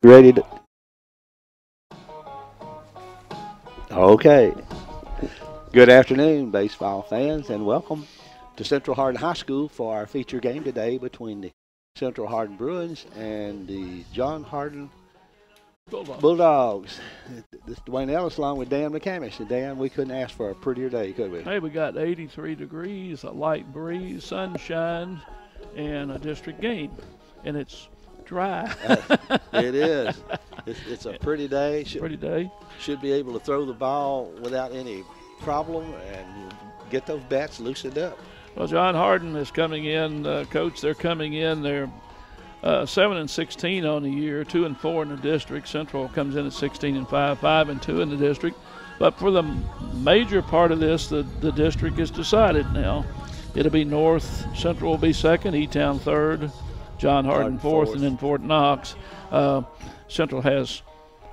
Ready to... Okay. Good afternoon, baseball fans, and welcome to Central Hardin High School for our feature game today between the Central Hardin Bruins and the John Hardin Bulldogs. This is Dwayne Ellis along with Dan McCamish. And Dan, we couldn't ask for a prettier day, could we? Hey, we got 83 degrees, a light breeze, sunshine, and a district game. And it's dry. It is. It's a pretty day. Should be able to throw the ball without any problem and get those bats loosened up. Well, John Hardin is coming in, Coach. They're coming in. They're 7-16 on the year, 2-4 in the district. Central comes in at 16-5, 5-2 in the district. But for the major part of this, the district is decided now. It'll be North. Central will be second, E-Town third, John Hardin fourth, and then Fort Knox. Central has,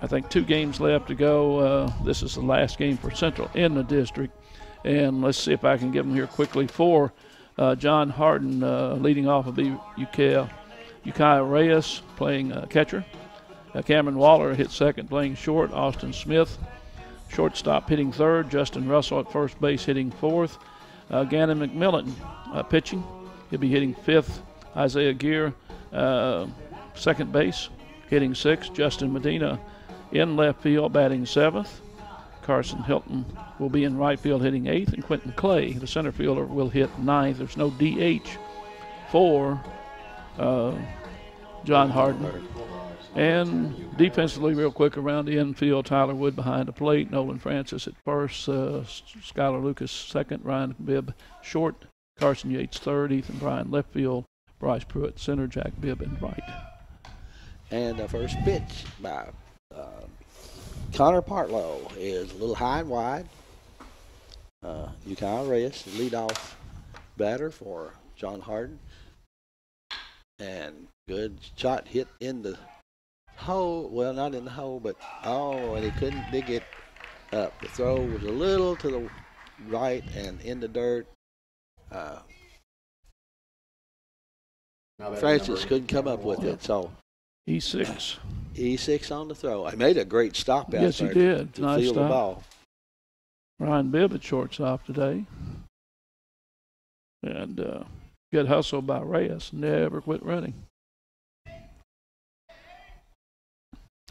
I think, 2 games left to go. This is the last game for Central in the district. And let's see if I can give them here quickly. For John Hardin, leading off will be Ukiah Reyes playing catcher. Cameron Waller hit second, playing short. Austin Smith, shortstop, hitting third. Justin Russell at first base, hitting fourth. Gannon McMillan pitching. He'll be hitting fifth. Isaiah Gear, second base, hitting sixth. Justin Medina in left field, batting seventh. Carson Hilton will be in right field, hitting eighth. And Quentin Clay, the center fielder, will hit ninth. There's no DH for John Hardin. And defensively, real quick, around the infield, Tyler Wood behind the plate, Nolan Francis at first, Skylar Lucas second, Ryan Bibb short, Carson Yates third, Ethan Bryan left field, Bryce Pruett center, Jack Bibb in right. And the first pitch by Connor Partlow is a little high and wide. Ukiah Reyes, leadoff batter for John Hardin. And good shot, hit in the hole. Well, not in the hole, but and he couldn't dig it up. The throw was a little to the right and in the dirt. Francis couldn't come up with it, so E6. E6 on the throw. I made a great stop out there. Yes, he did. To nice field stop. The ball. Ryan Bibb at shortstop today. And good hustle by Reyes. Never quit running.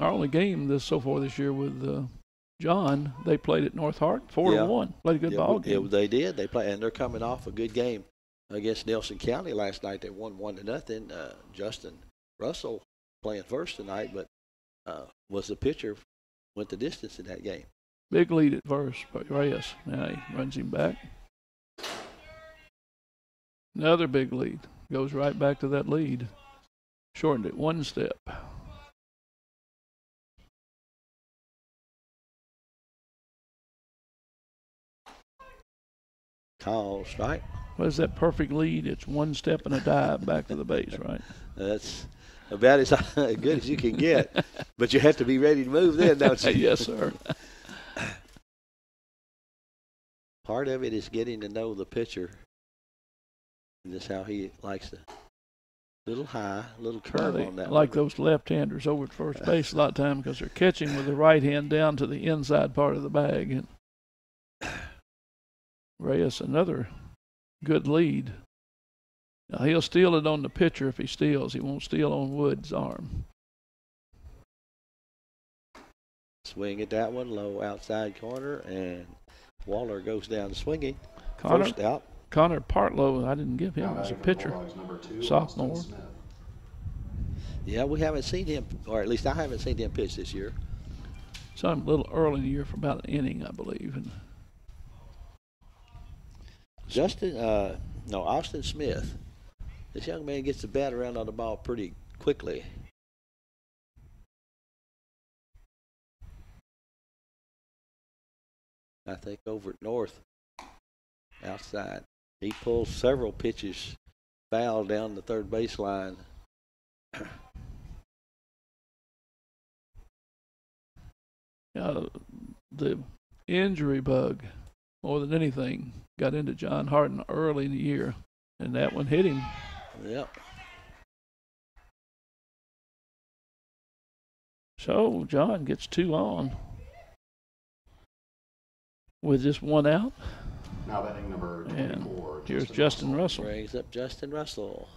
Our only game so far this year with John, they played at North Hart, 4-1. Played a good ball game. Yeah, they did. They played, and they're coming off a good game against Nelson County last night. They won 1-0. Justin Russell playing first tonight, but was the pitcher, went the distance in that game. Big lead at first by Reyes. Now he runs him back. Another big lead. Goes right back to that lead. Shortened it 1 step. Call strike. What is that perfect lead? It's 1 step and a dive back to the base, right? That's about as good as you can get. But you have to be ready to move then, don't you? Yes, sir. Part of it is getting to know the pitcher. And just how he likes a little high, little curve on that. Like those left-handers over at first base a lot of time because they're catching with the right hand down to the inside part of the bag. And Reyes, another good lead. Now he'll steal it on the pitcher if he steals. He won't steal on Wood's arm. Swing at that one, low outside corner, and Waller goes down swinging. Connor, first out. Connor Partlow, I didn't give him as a pitcher. Sophomore. Yeah, we haven't seen him, or at least I haven't seen him pitch this year. Saw him a little early in the year for about an inning, I believe. And Austin Smith. This young man gets the bat around on the ball pretty quickly. I think over at North, outside. He pulls several pitches foul down the third baseline. The injury bug, more than anything, got into John Hardin early in the year, and that one hit him. Yep. So John gets 2 on with just 1 out. Now batting number 24. And here's Justin Russell. Brings up Justin Russell.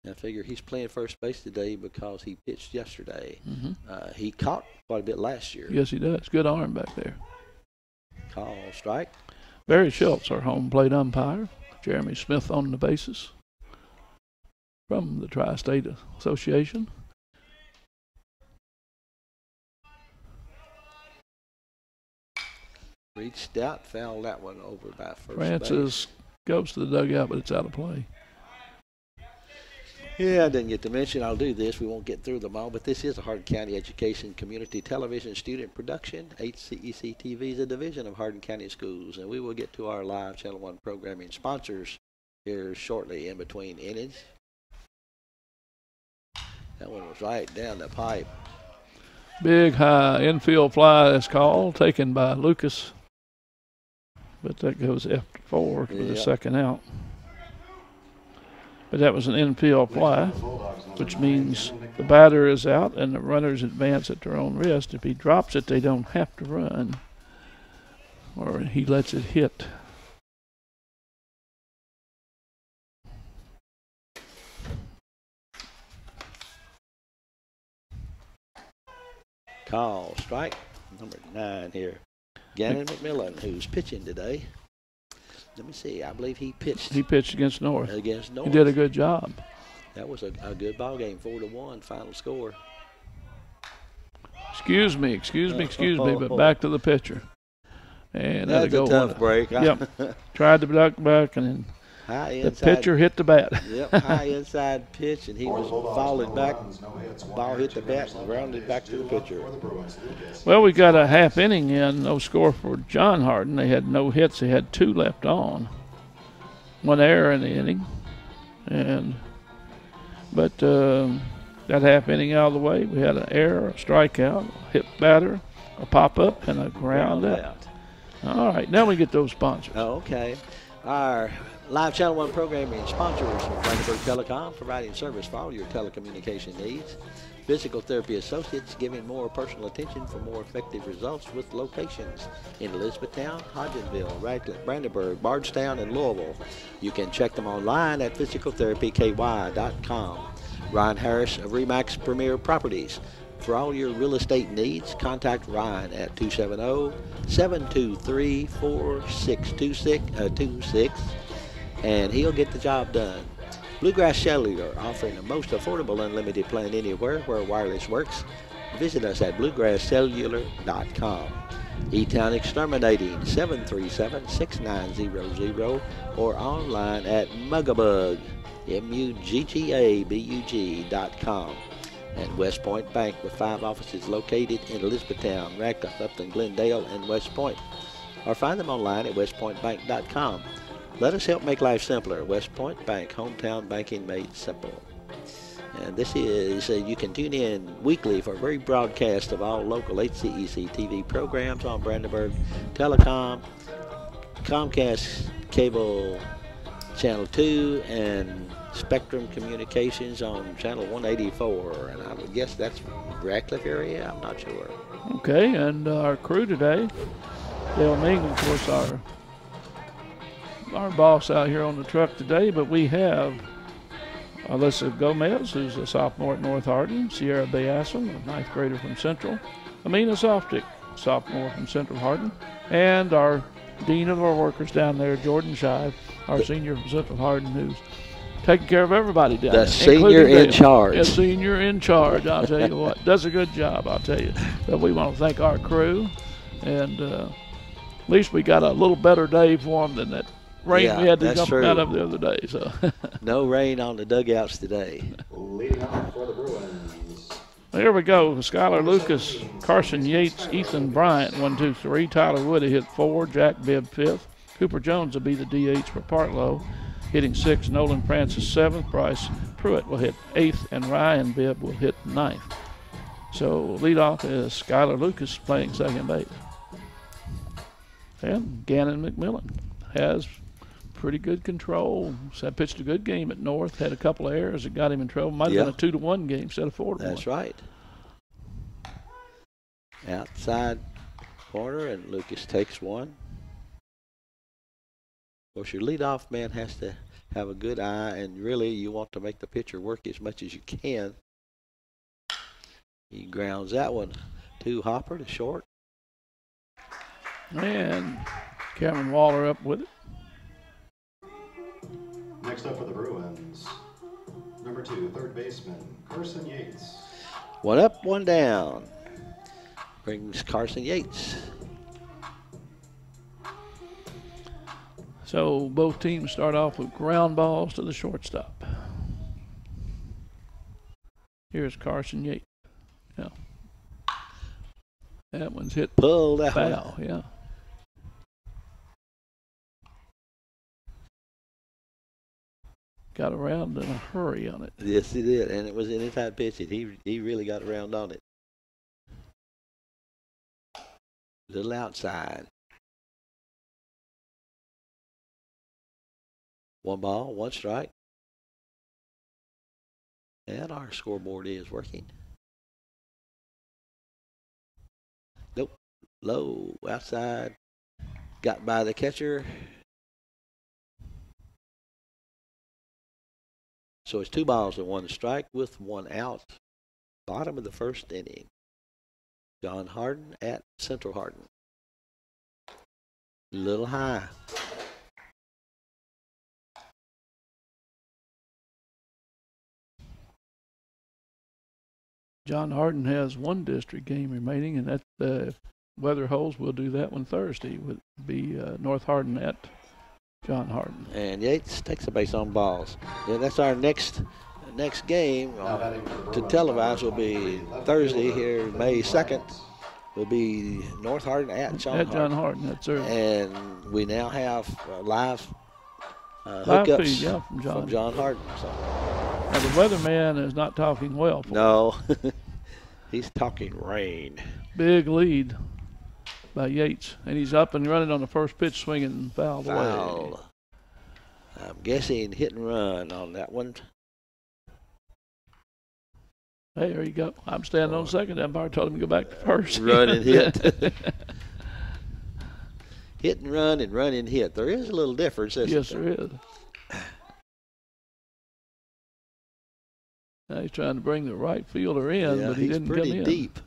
I figure he's playing first base today because he pitched yesterday. He caught quite a bit last year. Yes, he does. Good arm back there. Call, strike. Barry Schultz, our home plate umpire. Jeremy Smith on the bases from the Tri-State Association. Reached out, fouled that one over by first Francis base. Goes to the dugout, but it's out of play. Yeah, I didn't get to mention, I'll do this. We won't get through them all, but this is a Hardin County Education Community Television student production. HCEC-TV is a division of Hardin County Schools, and we will get to our live Channel 1 programming sponsors here shortly in between innings. That one was right down the pipe. Big high infield fly is called, taken by Lucas. But that goes after 4 for the second out. But that was an infield fly, which means the batter is out and the runners advance at their own risk. If he drops it, they don't have to run, or he lets it hit. Call, strike, number 9 here. Gannon McMillan, who's pitching today. Let me see, I believe he pitched. He pitched against North. Against North. He did a good job. That was a good ball game, 4-1 final score. Excuse me, but back to the pitcher. And that's a tough break. Yep. Tried to duck back, and then the pitcher hit the bat. Yep, high inside pitch, and he was falling back. Ball hit the bat and grounded back to the pitcher. Well, we got a half inning in, no score for John Hardin. They had no hits. They had 2 left on. 1 error in the inning. But that half inning out of the way, we had an error, a strikeout, a hit batter, a pop-up, and a ground out. All right, now we get those sponsors. Okay. Our live Channel 1 programming sponsors, Brandenburg Telecom, providing service for all your telecommunication needs. Physical Therapy Associates, giving more personal attention for more effective results with locations in Elizabethtown, Hodgenville, Radcliffe, Brandenburg, Bardstown, and Louisville. You can check them online at physicaltherapyky.com. Ryan Harris of Remax Premier Properties. For all your real estate needs, contact Ryan at 270-723-4626, and he'll get the job done. Bluegrass Cellular, offering the most affordable unlimited plan anywhere where wireless works. Visit us at bluegrasscellular.com. E-Town Exterminating, 737-6900, or online at Mugabug, MUGGABUG.com. And West Point Bank, with 5 offices located in Elizabethtown, Radcliffe, Upton, Glendale, and West Point. Or find them online at westpointbank.com. Let us help make life simpler. West Point Bank, hometown banking made simple. And this is, you can tune in weekly for a rebroadcast of all local HCEC-TV programs on Brandenburg Telecom, Comcast Cable Channel 2, and Spectrum Communications on Channel 184. And I would guess that's Radcliffe area, I'm not sure. Okay, and our crew today, Dale Ming, of course, our boss out here on the truck today, but we have Alyssa Gomez, who's a sophomore at North Hardin, Sierra Bayassam, a 9th grader from Central, Amina Softic, sophomore from Central Hardin, and our dean of our workers down there, Jordan Shive, our senior from Central Hardin, who's taking care of everybody down there. The senior in charge. The senior in charge, I'll tell you what. Does a good job, I'll tell you. But we want to thank our crew, and at least we got a little better day for them than that rain we had to jump out of the other day. So no rain on the dugouts today. Leading off for the Bruins. Here we go. Skylar Lucas, Carson Yates, Ethan Bryant, 1, 2, 3. Tyler Woody hit 4. Jack Bibb 5th. Cooper Jones will be the DH for Partlow, hitting 6. Nolan Francis 7th. Bryce Pruett will hit 8th, and Ryan Bibb will hit 9th. So leadoff is Skylar Lucas playing second base. And Gannon McMillan has pretty good control. So I pitched a good game at North. Had a couple of errors that got him in trouble. Might have been a 2-1 game instead of 4-1. That's right. Outside corner, and Lucas takes one. Of course, your leadoff man has to have a good eye, and really you want to make the pitcher work as much as you can. He grounds that one to Hopper to short. And Cameron Waller up with it. Next up for the Bruins, number 2, third baseman, Carson Yates. One up, one down. Brings Carson Yates. So both teams start off with ground balls to the shortstop. Here's Carson Yates. Yeah. That one's hit Pull that foul, one. yeah. Got around in a hurry on it. Yes, he did, and it was an inside pitch. He really got around on it. Little outside. One ball, one strike. And our scoreboard is working. Nope. Low, outside. Got by the catcher. So it's 2 balls and 1 strike with 1 out. Bottom of the first inning. John Hardin at Central Hardin. Little high. John Hardin has 1 district game remaining, and that weather holds, we'll do that one Thursday. Would be North Hardin at John Hardin. And Yates takes a base on balls. Yeah, that's our next game to televise will be Thursday here, May 2nd. Will be North Hardin at John Hardin. At John Hardin, that's right. And we now have live Live hookups feed, yeah, from John Hardin. So. Now the weatherman is not talking well for No, he's talking rain. Big lead by Yates, and he's up and running on the first pitch, swinging fouled away. I'm guessing hit and run on that one. Hey, there you go. I'm standing on second. Umpire told him to go back to first. Run and hit. Hit and run and hit. There is a little difference, isn't Yes, there? there is. Now he's trying to bring the right fielder in, but he didn't come in. He's pretty deep.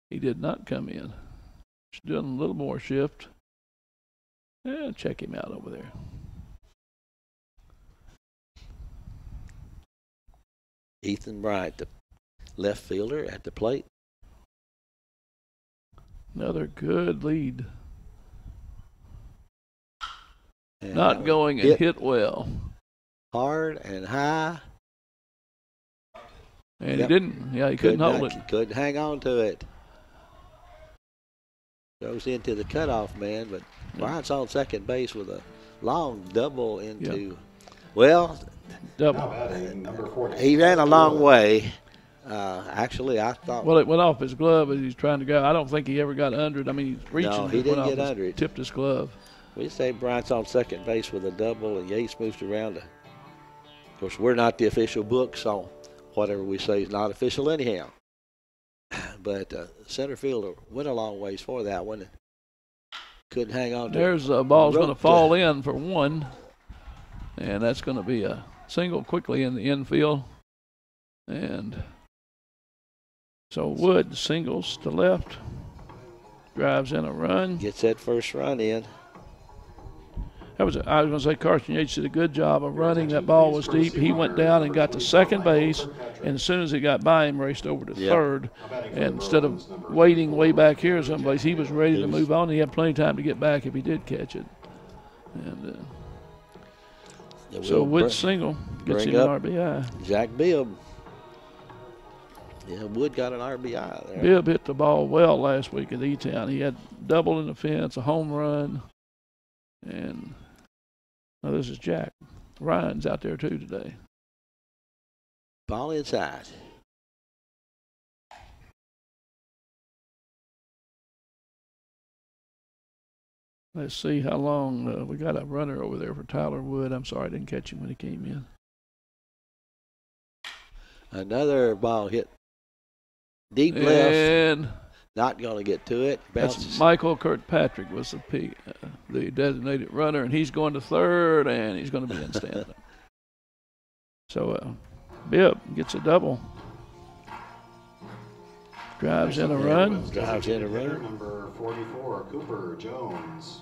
He did not come in. He's doing a little more shift. Yeah, check him out over there. Ethan Bryant, the left fielder at the plate. Another good lead. And Not going and hit well. Hard and high. And he didn't. Yeah, he couldn't hold it. Couldn't hang on to it. Goes into the cutoff man, but Bryant's on second base with a long double into. Well, double. Number 40. He ran a long way. Actually, I thought. Well, it went off his glove as he's trying to go. I don't think he ever got under it. I mean, he's reaching. No, he didn't get under it. Tipped his glove. We say Bryant's on second base with a double, and Yates moves around. Of course, we're not the official book, so whatever we say is not official anyhow. But center fielder went a long ways for that one. Couldn't hang on to it. There's a ball's going to fall in for one, and that's going to be a single quickly in the infield. And so Wood singles to left, drives in a run. Gets that first run in. I was going to say Carson Yates did a good job of running. That ball was deep. He went down and got to second base, and as soon as he got by him, raced over to third. And instead of waiting way back here someplace, he was ready to move on. He had plenty of time to get back if he did catch it. And so Wood single gets him an RBI. Jack Bibb. Yeah, Wood got an RBI there. Bibb hit the ball well last week at E-Town. He had double in the fence, a home run, and now this is Jack. Ryan's out there too today. Ball inside. Let's see how long. We got a runner over there for Tyler Wood. I'm sorry I didn't catch him when he came in. Another ball hit deep and left. Not going to get to it. Bounces. That's Michael Kirkpatrick was the designated runner, and he's going to third, and he's going to be in stand-up. So Bibb gets a double. Drives in a run. Drives in a run. Number 44, Cooper Jones.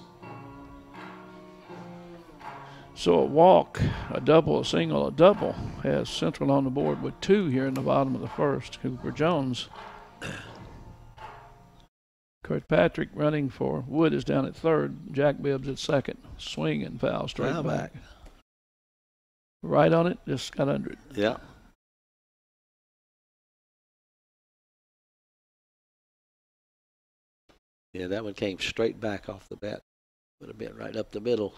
So a walk, a double, a single, a double has Central on the board with 2 here in the bottom of the first. Cooper Jones. Kirkpatrick running for Wood is down at third. Jack Bibbs at second. Swing and foul straight back. Right on it, just got under it. Yeah. Yeah, that one came straight back off the bat. Would have been right up the middle.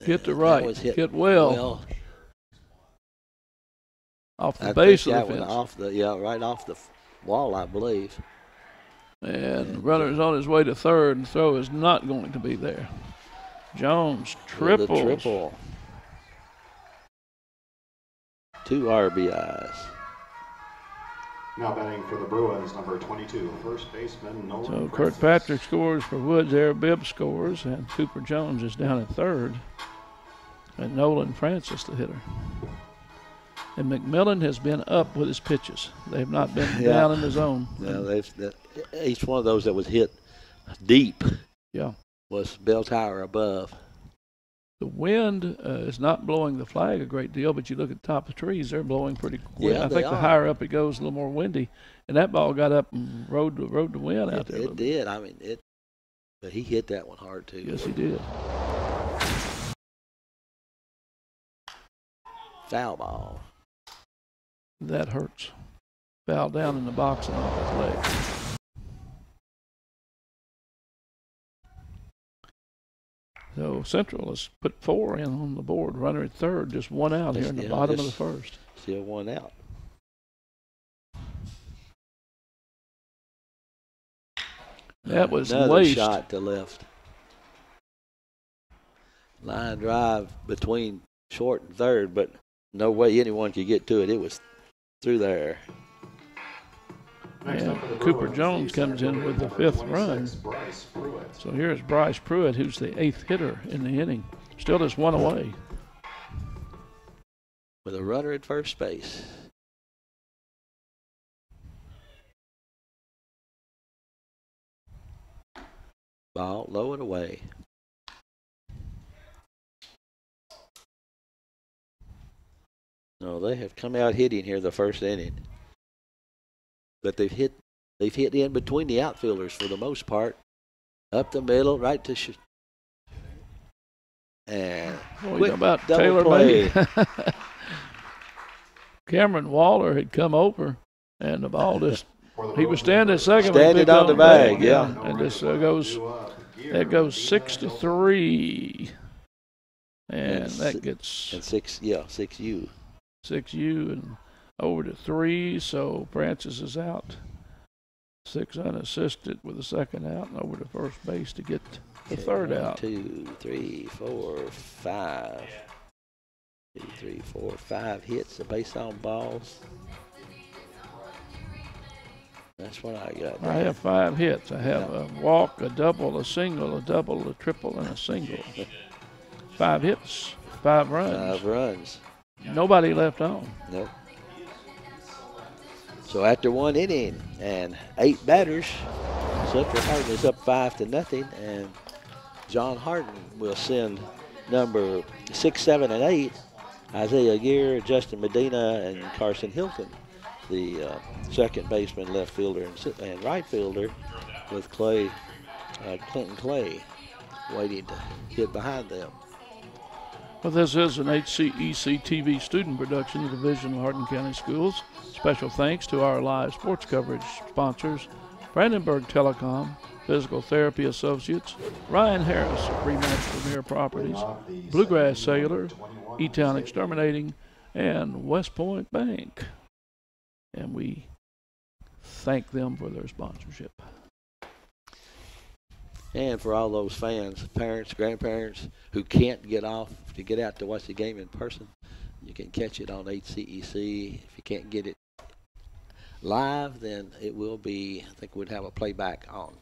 Hit the right. Hit well. Off the base of the fence. Off the, right off the wall, I believe. And the runner's on his way to third, and throw is not going to be there. Jones triples. The triple. 2 RBIs. Now batting for the Bruins, number 22, first baseman Nolan. So Kirkpatrick scores for Woods there. Bibb scores, and Cooper Jones is down at third. And Nolan Francis, the hitter. And McMillan has been up with his pitches. They have not been down in the zone. No, each one of those that was hit deep was bell tower above. The wind is not blowing the flag a great deal, but you look at the top of the trees, they're blowing pretty quick. Yeah, I think the higher up it goes, a little more windy. And that ball got up and rode the wind out there. It did. I mean, but he hit that one hard, too. Yes, he did. Foul ball. That hurts. Foul down in the box and off his leg. So Central has put 4 in on the board. Runner at third, just 1 out here in the bottom of the first. Still 1 out. That was another laced. Shot to left. Line drive between short and third, but no way anyone could get to it. It was through there. And Cooper Jones comes in with the 5th run. So here's Bryce Pruett, who's the 8th hitter in the inning. Still just 1 away. With a runner at first base. Ball low and away. No, they have come out hitting here the first inning. But they've hit in between the outfielders for the most part. Up the middle, right to and quick about Taylor play. Cameron Waller had come over, and the ball just he was standing at second. Standing on the bag, yeah. And this goes 6-3, and that gets 6U. 6U and over to 3, so Francis is out. 6 unassisted with the 2nd out and over to first base to get the 3rd out. 2, 3, 4, 5. 2, 3, 4, 5 hits, the base on balls. That's what I got. I have 5 hits. I have a walk, a double, a single, a double, a triple, and a single. 5 hits, 5 runs. 5 runs. Nobody left on. Nope. So after 1 inning and 8 batters, Central Hardin is up 5-0, and John Hardin will send number 6, 7, and 8, Isaiah Gear, Justin Medina, and Carson Hilton, the second baseman, left fielder, and right fielder, with Clinton Clay waiting to get behind them. Well, this is an HCEC-TV student production of the Division of Hardin County Schools. Special thanks to our live sports coverage sponsors, Brandenburg Telecom, Physical Therapy Associates, Ryan Harris of Rematch Premier Properties, Bluegrass Cellular, E-Town Exterminating, and West Point Bank. And we thank them for their sponsorship. And for all those fans, parents, grandparents who can't get off to get out to watch the game in person, you can catch it on HCEC. If you can't get it live, then it will be, I think we'd have a playback on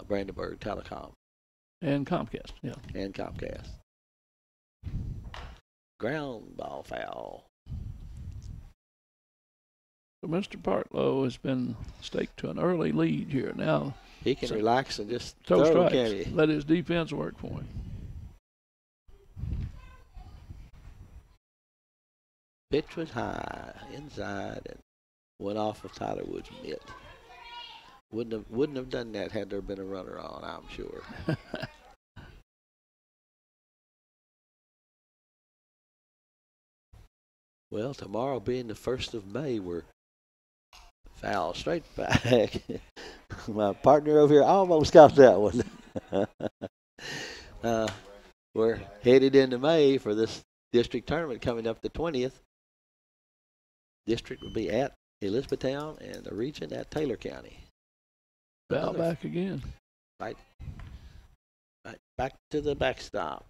Brandenburg Telecom. And Comcast, yeah. And Comcast. Ground ball foul. So Mr. Partlow has been staked to an early lead here. Now He can relax and just throw throw, strikes. can he? Let his defense work for him. Pitch was high, inside, and went off of Tyler Wood's mitt. Wouldn't have done that had there been a runner on, I'm sure. Well, tomorrow being the 1st of May, we're foul straight back. My partner over here almost got that one. We're headed into May for this district tournament coming up the 20th. District will be at Elizabethtown and the region at Taylor County. Foul back again. Right back to the backstop.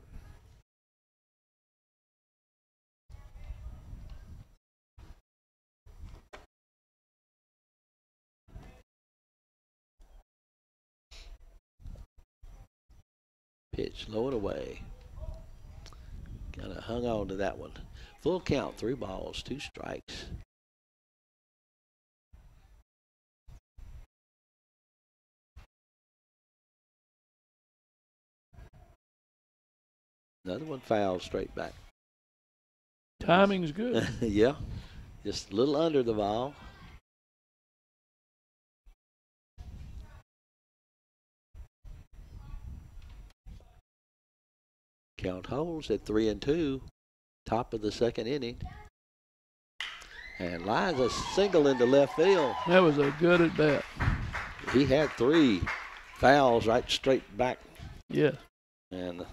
Pitch low and away. Kind of hung on to that one. Full count, 3 balls, 2 strikes. Another one fouled straight back. Timing's good. Yeah, just a little under the ball. Count holds at 3-2, top of the 2nd inning. And lines a single into left field. That was a good at bat. He had 3 fouls right straight back. Yeah. And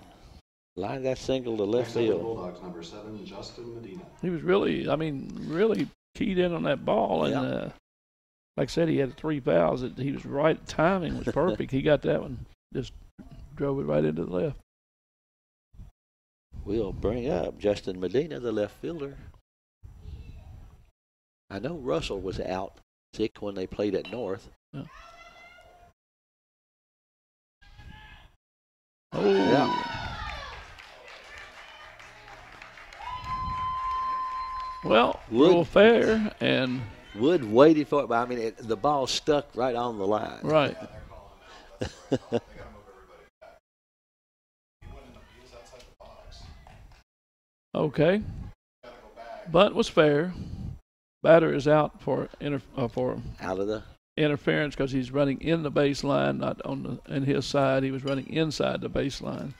lined that single to left field. Bulldogs number 7, Justin Medina. He was really keyed in on that ball. And like I said, he had 3 fouls. He was right. Timing was perfect. He got that one. Just drove it right into the left. We'll bring up Justin Medina, the left fielder. I know Russell was out sick when they played at North. Yeah. Oh. Yeah. Well, real fair, and Wood waited for it, but I mean, the ball stuck right on the line. Right. Okay. But was fair. Batter is out for Out of the interference because he's running in the baseline, not in his side. He was running inside the baseline.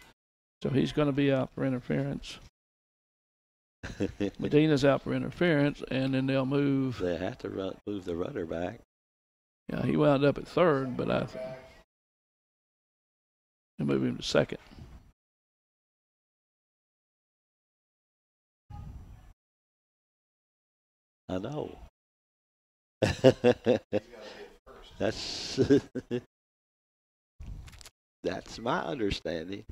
So he's going to be out for interference. Medina's out for interference, and then they'll move. They have to move the runner back. Yeah, he wound up at third, but they'll move him to second. I know. That's my understanding.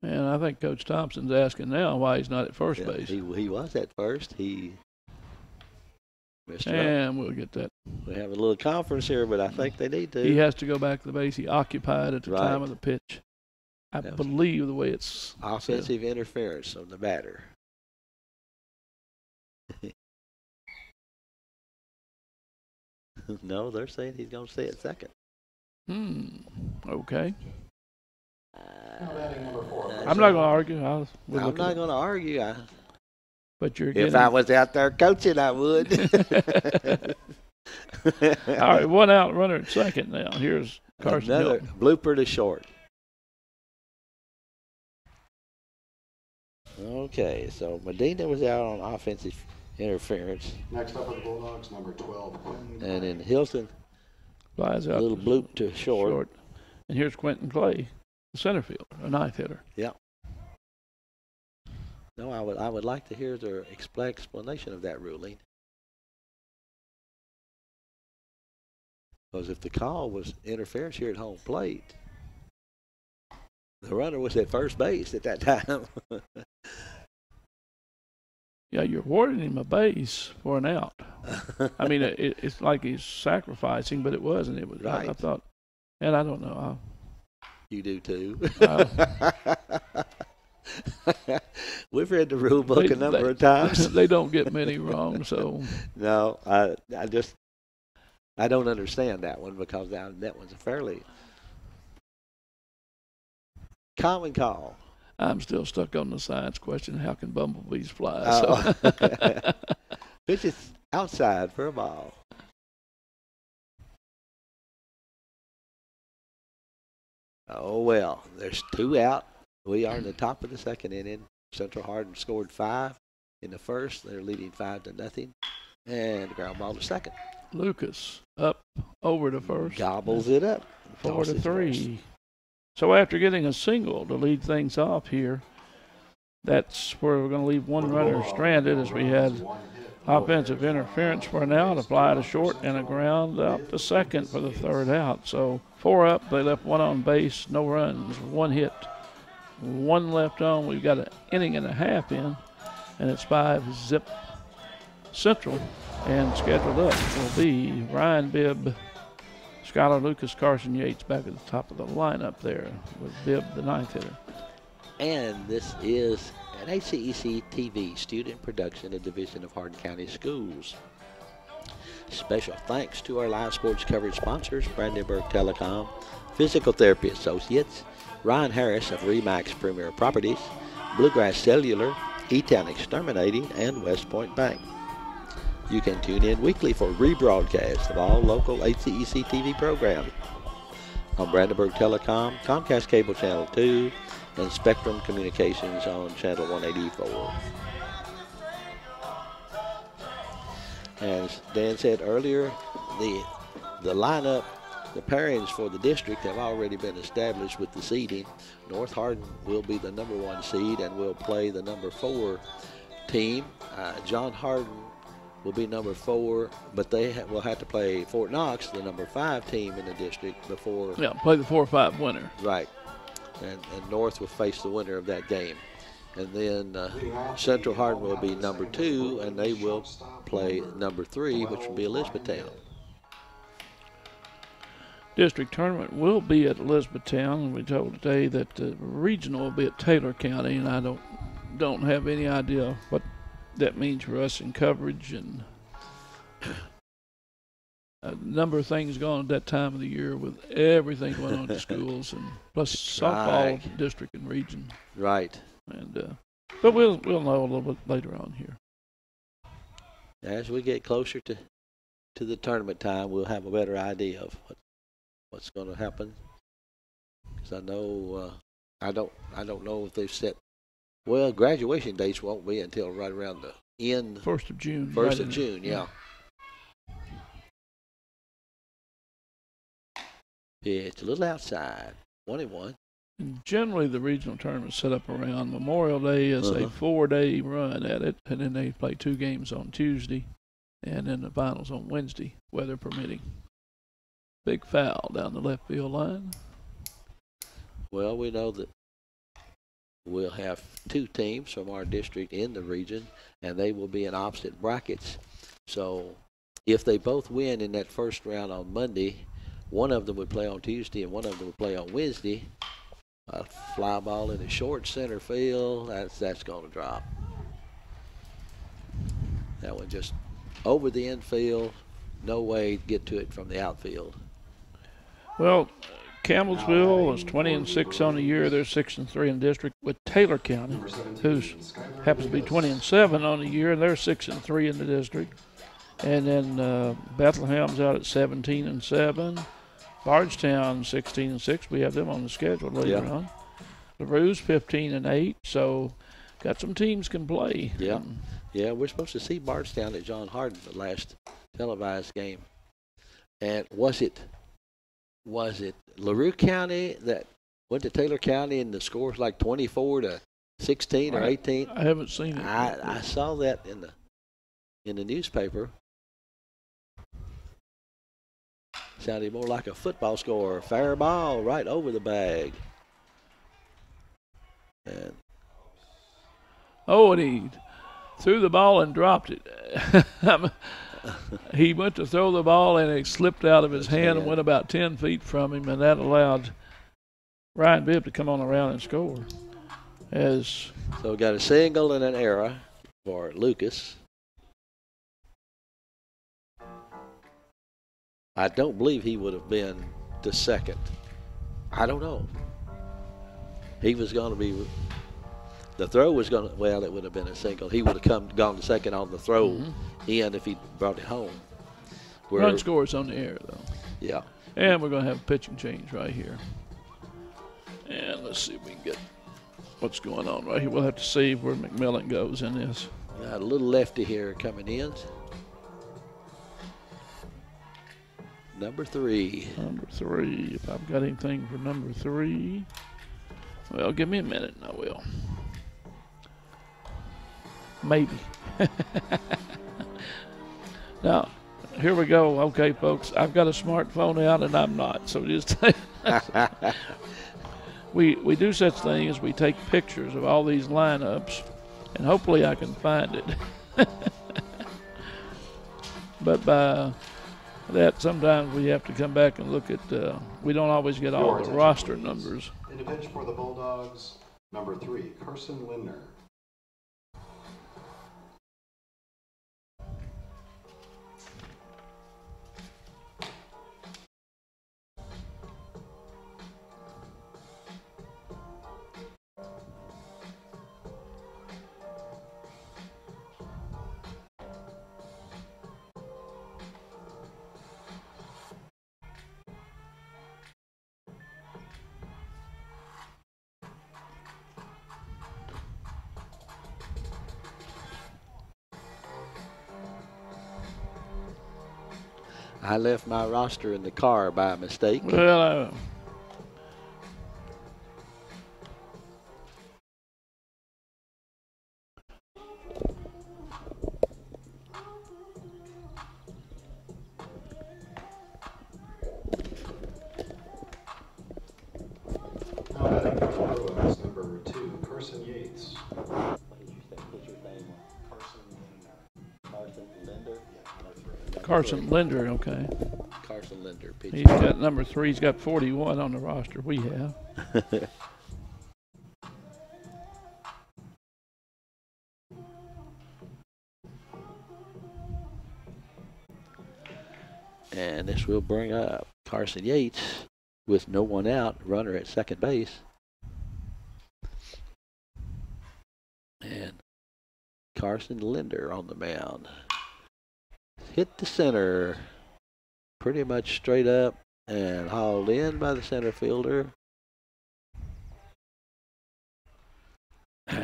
And I think Coach Thompson's asking now why he's not at first base. He was at first. He missed and we'll get that. We have a little conference here, but I think they need to. He has to go back to the base he occupied at the time of the pitch. I believe the way it's offensive interference on the batter. No, they're saying he's going to stay at second. Okay. I'm not going to argue. I'm not going to argue. But you're if I was out there coaching, I would. All right, 1 out, runner at second now. Here's Carson Another Yates. blooper to short. Okay, so Medina was out on offensive interference. Next up are the Bulldogs, number 12, Quentin. And then Hilton, flies out a little bloop to short. And here's Quentin Clay, the center fielder, a ninth hitter. Yeah. No, I would like to hear their explanation of that ruling. Because if the call was interference here at home plate, the runner was at first base at that time. Yeah, you're awarding him a base for an out. I mean, it's like he's sacrificing, but it wasn't. It was. Right. I thought, and I don't know. You do too. We've read the rule book a number of times. They don't get many wrong, so. No, I don't understand that one, because that one's a fairly common call. I'm still stuck on the science question. How can bumblebees fly? Oh. So. Pitch is outside for a ball. Oh, well, there's 2 out. We are in the top of the second inning. Central Hardin scored 5 in the first. They're leading 5-0. And ground ball to second. Lucas up over to first. Gobbles it up. 4-3. So after getting a single to lead things off here, that's where we're going to leave one runner stranded, as we had offensive interference for an out, apply to short, and a ground out to second for the 3rd out. So 4 up, they left 1 on base, no runs, 1 hit, 1 left on. We've got an inning and a half in, and it's 5-zip Central. And scheduled up will be Ryan Bibb, Skylar Lucas, Carson Yates back at the top of the lineup there with Bibb, the 9th hitter. And this is an HCEC-TV student production, a division of Hardin County Schools. Special thanks to our live sports coverage sponsors, Brandenburg Telecom, Physical Therapy Associates, Ryan Harris of Remax Premier Properties, Bluegrass Cellular, E-Town Exterminating, and West Point Bank. You can tune in weekly for rebroadcast of all local HCEC-TV programs on Brandenburg Telecom, Comcast Cable Channel 2, and Spectrum Communications on Channel 184. As Dan said earlier, the lineup, the pairings for the district have already been established with the seeding. North Hardin will be the number 1 seed and will play the number 4 team. John Hardin will be number 4, but they will have to play Fort Knox, the number 5 team in the district, before. Yeah, play the 4-5 winner. Right. And North will face the winner of that game. And then Central Hardin will be number 2, and they will play number 3, which will be Elizabethtown. District tournament will be at Elizabethtown, and we told today that the regional will be at Taylor County, and I don't have any idea what that means for us in coverage, and a number of things going on at that time of the year with everything going on at schools, and plus softball district and region. Right. And but we'll know a little bit later on here. As we get closer to the tournament time, we'll have a better idea of what's going to happen. Because I know I don't know if they've set. Well, graduation dates won't be until right around the end. 1st of June. 1st of June, yeah. Yeah, it's a little outside. 1-1. And generally, the regional tournament set up around Memorial Day as a 4-day run at it, and then they play 2 games on Tuesday, and then the finals on Wednesday, weather permitting. Big foul down the left field line. Well, we know that we'll have 2 teams from our district in the region, and they will be in opposite brackets. So if they both win in that first round on Monday, one of them would play on Tuesday and one of them would play on Wednesday. A fly ball in the short center field, that's going to drop. That one just over the infield, no way to get to it from the outfield. Well, Campbellsville is 20-6 on the year. They're 6-3 in district with Taylor County, who happens to be 20-7 on the year, and they're 6-3 in the district. And then Bethlehem's out at 17-7. Bardstown 16-6. We have them on the schedule later on. LaRue's 15-8. So got some teams can play. Yeah, yeah. We're supposed to see Bardstown at John Hardin the last televised game. And was it LaRue County that went to Taylor County and the score's like 24-16 or 18? I haven't seen it. I saw that in the newspaper. Sounded more like a football score. Fair ball right over the bag. And and he threw the ball and dropped it. He went to throw the ball and it slipped out of his hand and went about 10 feet from him, and that allowed Ryan Bibb to come on around and score. So we got a single and an error for Lucas. I don't believe he would have been the second. I don't know. He was going to be, the throw was going to, well, it would have been a single. He would have gone to second on the throw end if he brought it home. Run scores on the air, though. Yeah. And we're going to have a pitching change right here. And let's see if we can get what's going on right here. We'll have to see where McMillan goes in this. Got a little lefty here coming in. Number 3. Number 3. If I've got anything for number 3. Well, give me a minute and I will. Maybe. Now, here we go. Okay, folks, I've got a smartphone out and I'm not. So just we do such thing as we take pictures of all these lineups, and hopefully I can find it. But by that, sometimes we have to come back and look at, we don't always get all the roster numbers. In the bench for the Bulldogs, number 3, Carson Lindner. I left my roster in the car by mistake. Well, Bruins, number 2, Carson Yates. What did you say? What's your name? Carson Linder. Carson Linder, okay. Carson Linder. He's got number 3. He's got 41 on the roster. We have. And this will bring up Carson Yates with no one out, runner at second base. And Carson Linder on the mound. Hit the center pretty much straight up and hauled in by the center fielder.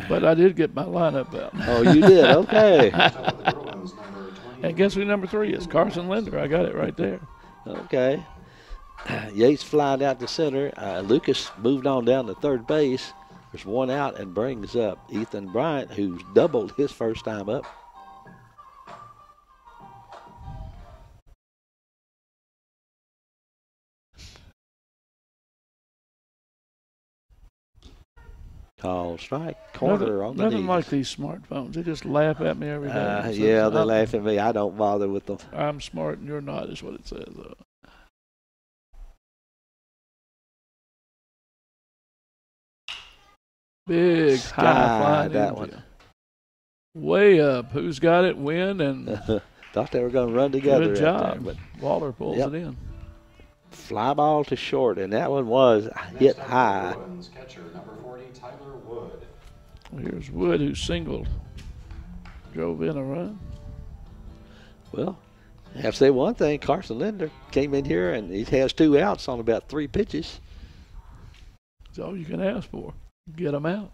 But I did get my lineup out. Oh, you did? Okay. And guess who number 3 is? Carson Linder. I got it right there. Okay. Yates flying out to center. Lucas moved on down to third base. There's one out and brings up Ethan Bryant, who's doubled his first time up. Call strike, corner on the Nothing knees. like these smartphones. They just laugh at me every day. Yeah, they laugh at me. I don't bother with them. I'm smart and you're not, is what it says. Big high fly that one. Way up. Who's got it? Win and thought they were going to run together. Good job. There, but Waller pulls it in. Fly ball to short, and that one was hit high. Catcher, number 40, Tyler Wood. Here's Wood, who singled, drove in a run. Well, I have to say one thing. Carson Linder came in here, and he has 2 outs on about 3 pitches. That's all you can ask for. Get them out.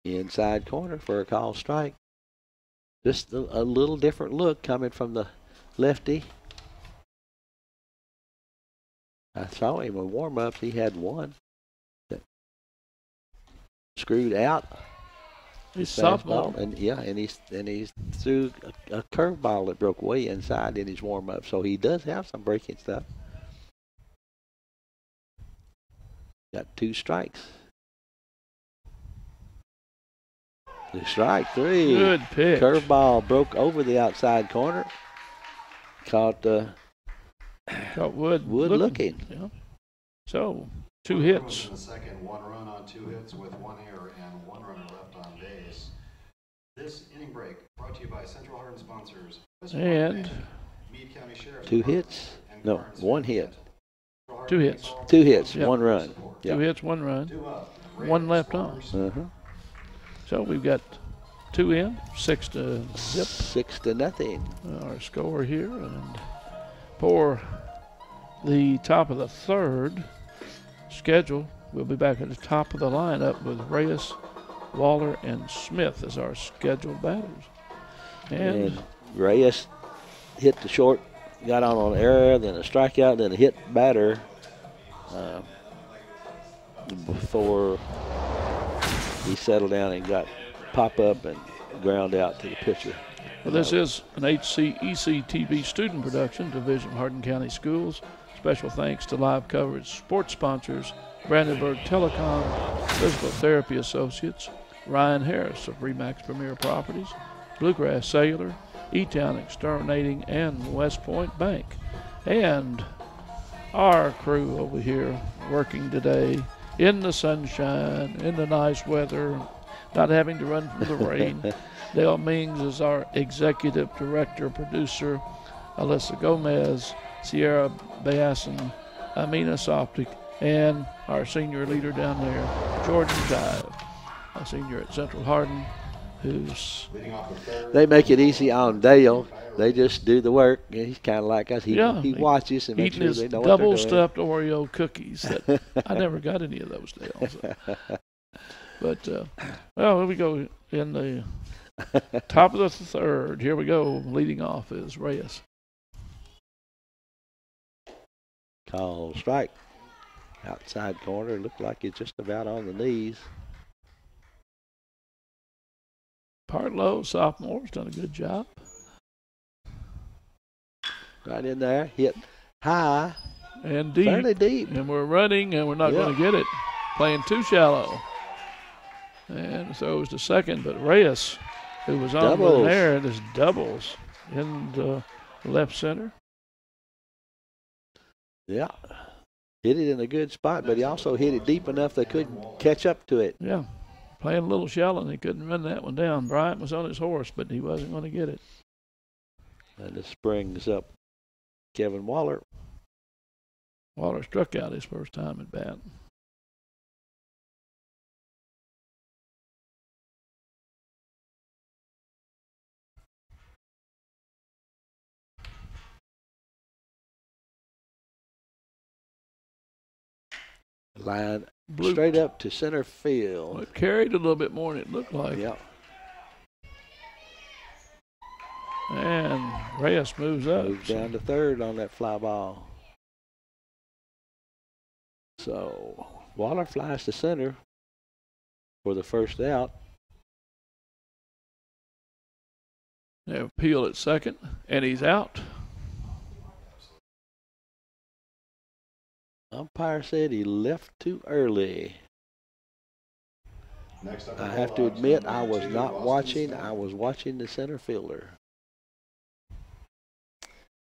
Inside corner for a call strike. Just a little different look coming from the lefty. I saw him in warm-ups. He had one that screwed out. He's sophomore. And he threw a curveball that broke way inside in his warm up. So he does have some breaking stuff. Got 2 strikes. 3. Good pitch. Curveball broke over the outside corner. Caught Wood looking. Yeah. So 2 hits. In the second, 1 run on 2 hits with 1 error and 1 runner left on base. This inning break brought to you by Central Hardin sponsors. And Meade County Sheriff's 2 Department hits. and No, Carson 1 Yates. hit. 2 hits. 2 hits. Yep. 1 run. 2 Yep. hits, 1 run. 2 up. 1 left on. Uh-huh. So we've got 2 in, 6 to zip. 6 to nothing. Our score here, and for the top of the 3rd schedule, we'll be back at the top of the lineup with Reyes, Waller, and Smith as our scheduled batters. And Reyes hit the short, got on an error, then a strikeout, then a hit batter before he settled down and got pop up and ground out to the pitcher. Well, this is an HCEC-TV student production, Division of Hardin County Schools. Special thanks to live coverage sports sponsors, Brandenburg Telecom, Physical Therapy Associates, Ryan Harris of Remax Premier Properties, Bluegrass Cellular, E-Town Exterminating, and West Point Bank. And our crew over here working today in the sunshine, in the nice weather, not having to run from the rain. Dale Mings is our executive director, producer, Alyssa Gomez, Sierra Basson, Amina Soptic, and our senior leader down there, Jordan Jive, a senior at Central Hardin, who's... They make it easy on Dale. They just do the work. He's kind of like us. He watches and makes sure they know what they're doing. Eating his double-stuffed Oreo cookies. That I never got any of those, Dale. So. But, well, here we go in the top of the 3rd. Here we go. Leading off is Reyes. Call strike. Outside corner. Looked like it's just about on the knees. Partlow, sophomore, has done a good job. Right in there. Hit high. And deep. Fairly deep. And we're running, and we're not going to get it. Playing too shallow. And throws to second, but Reyes, who was on there, this doubles in the left center. Yeah. Hit it in a good spot, but he also hit it deep enough they couldn't catch up to it. Yeah. Playing a little shallow, and he couldn't run that one down. Bryant was on his horse, but he wasn't going to get it. And this brings up Kevin Waller. Waller struck out his first time at bat. Line straight up to center field. Well, it carried a little bit more than it looked like. Yeah. And Reyes moves up. Moves down to 3rd on that fly ball. So Waller flies to center for the first out. They have Peel at second, and he's out. Umpire said he left too early. I have to admit, I was not watching. I was watching the center fielder.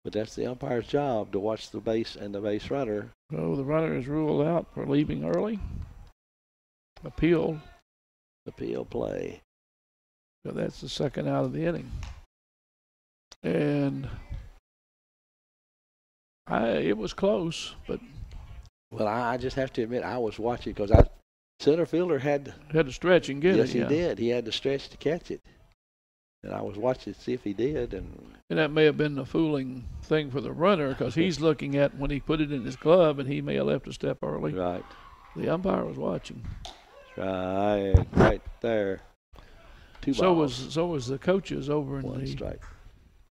But that's the umpire's job, to watch the base and the base runner. So the runner is ruled out for leaving early. Appeal play. So that's the second out of the inning. And it was close, but... Well, I just have to admit, I was watching because center fielder had to stretch and get it. Yes, he did. He had to stretch to catch it. And I was watching to see if he did. And that may have been a fooling thing for the runner because he's looking at when he put it in his glove and he may have left a step early. Right. The umpire was watching. Right there. 2 balls. So was the coaches over in 1 the strike.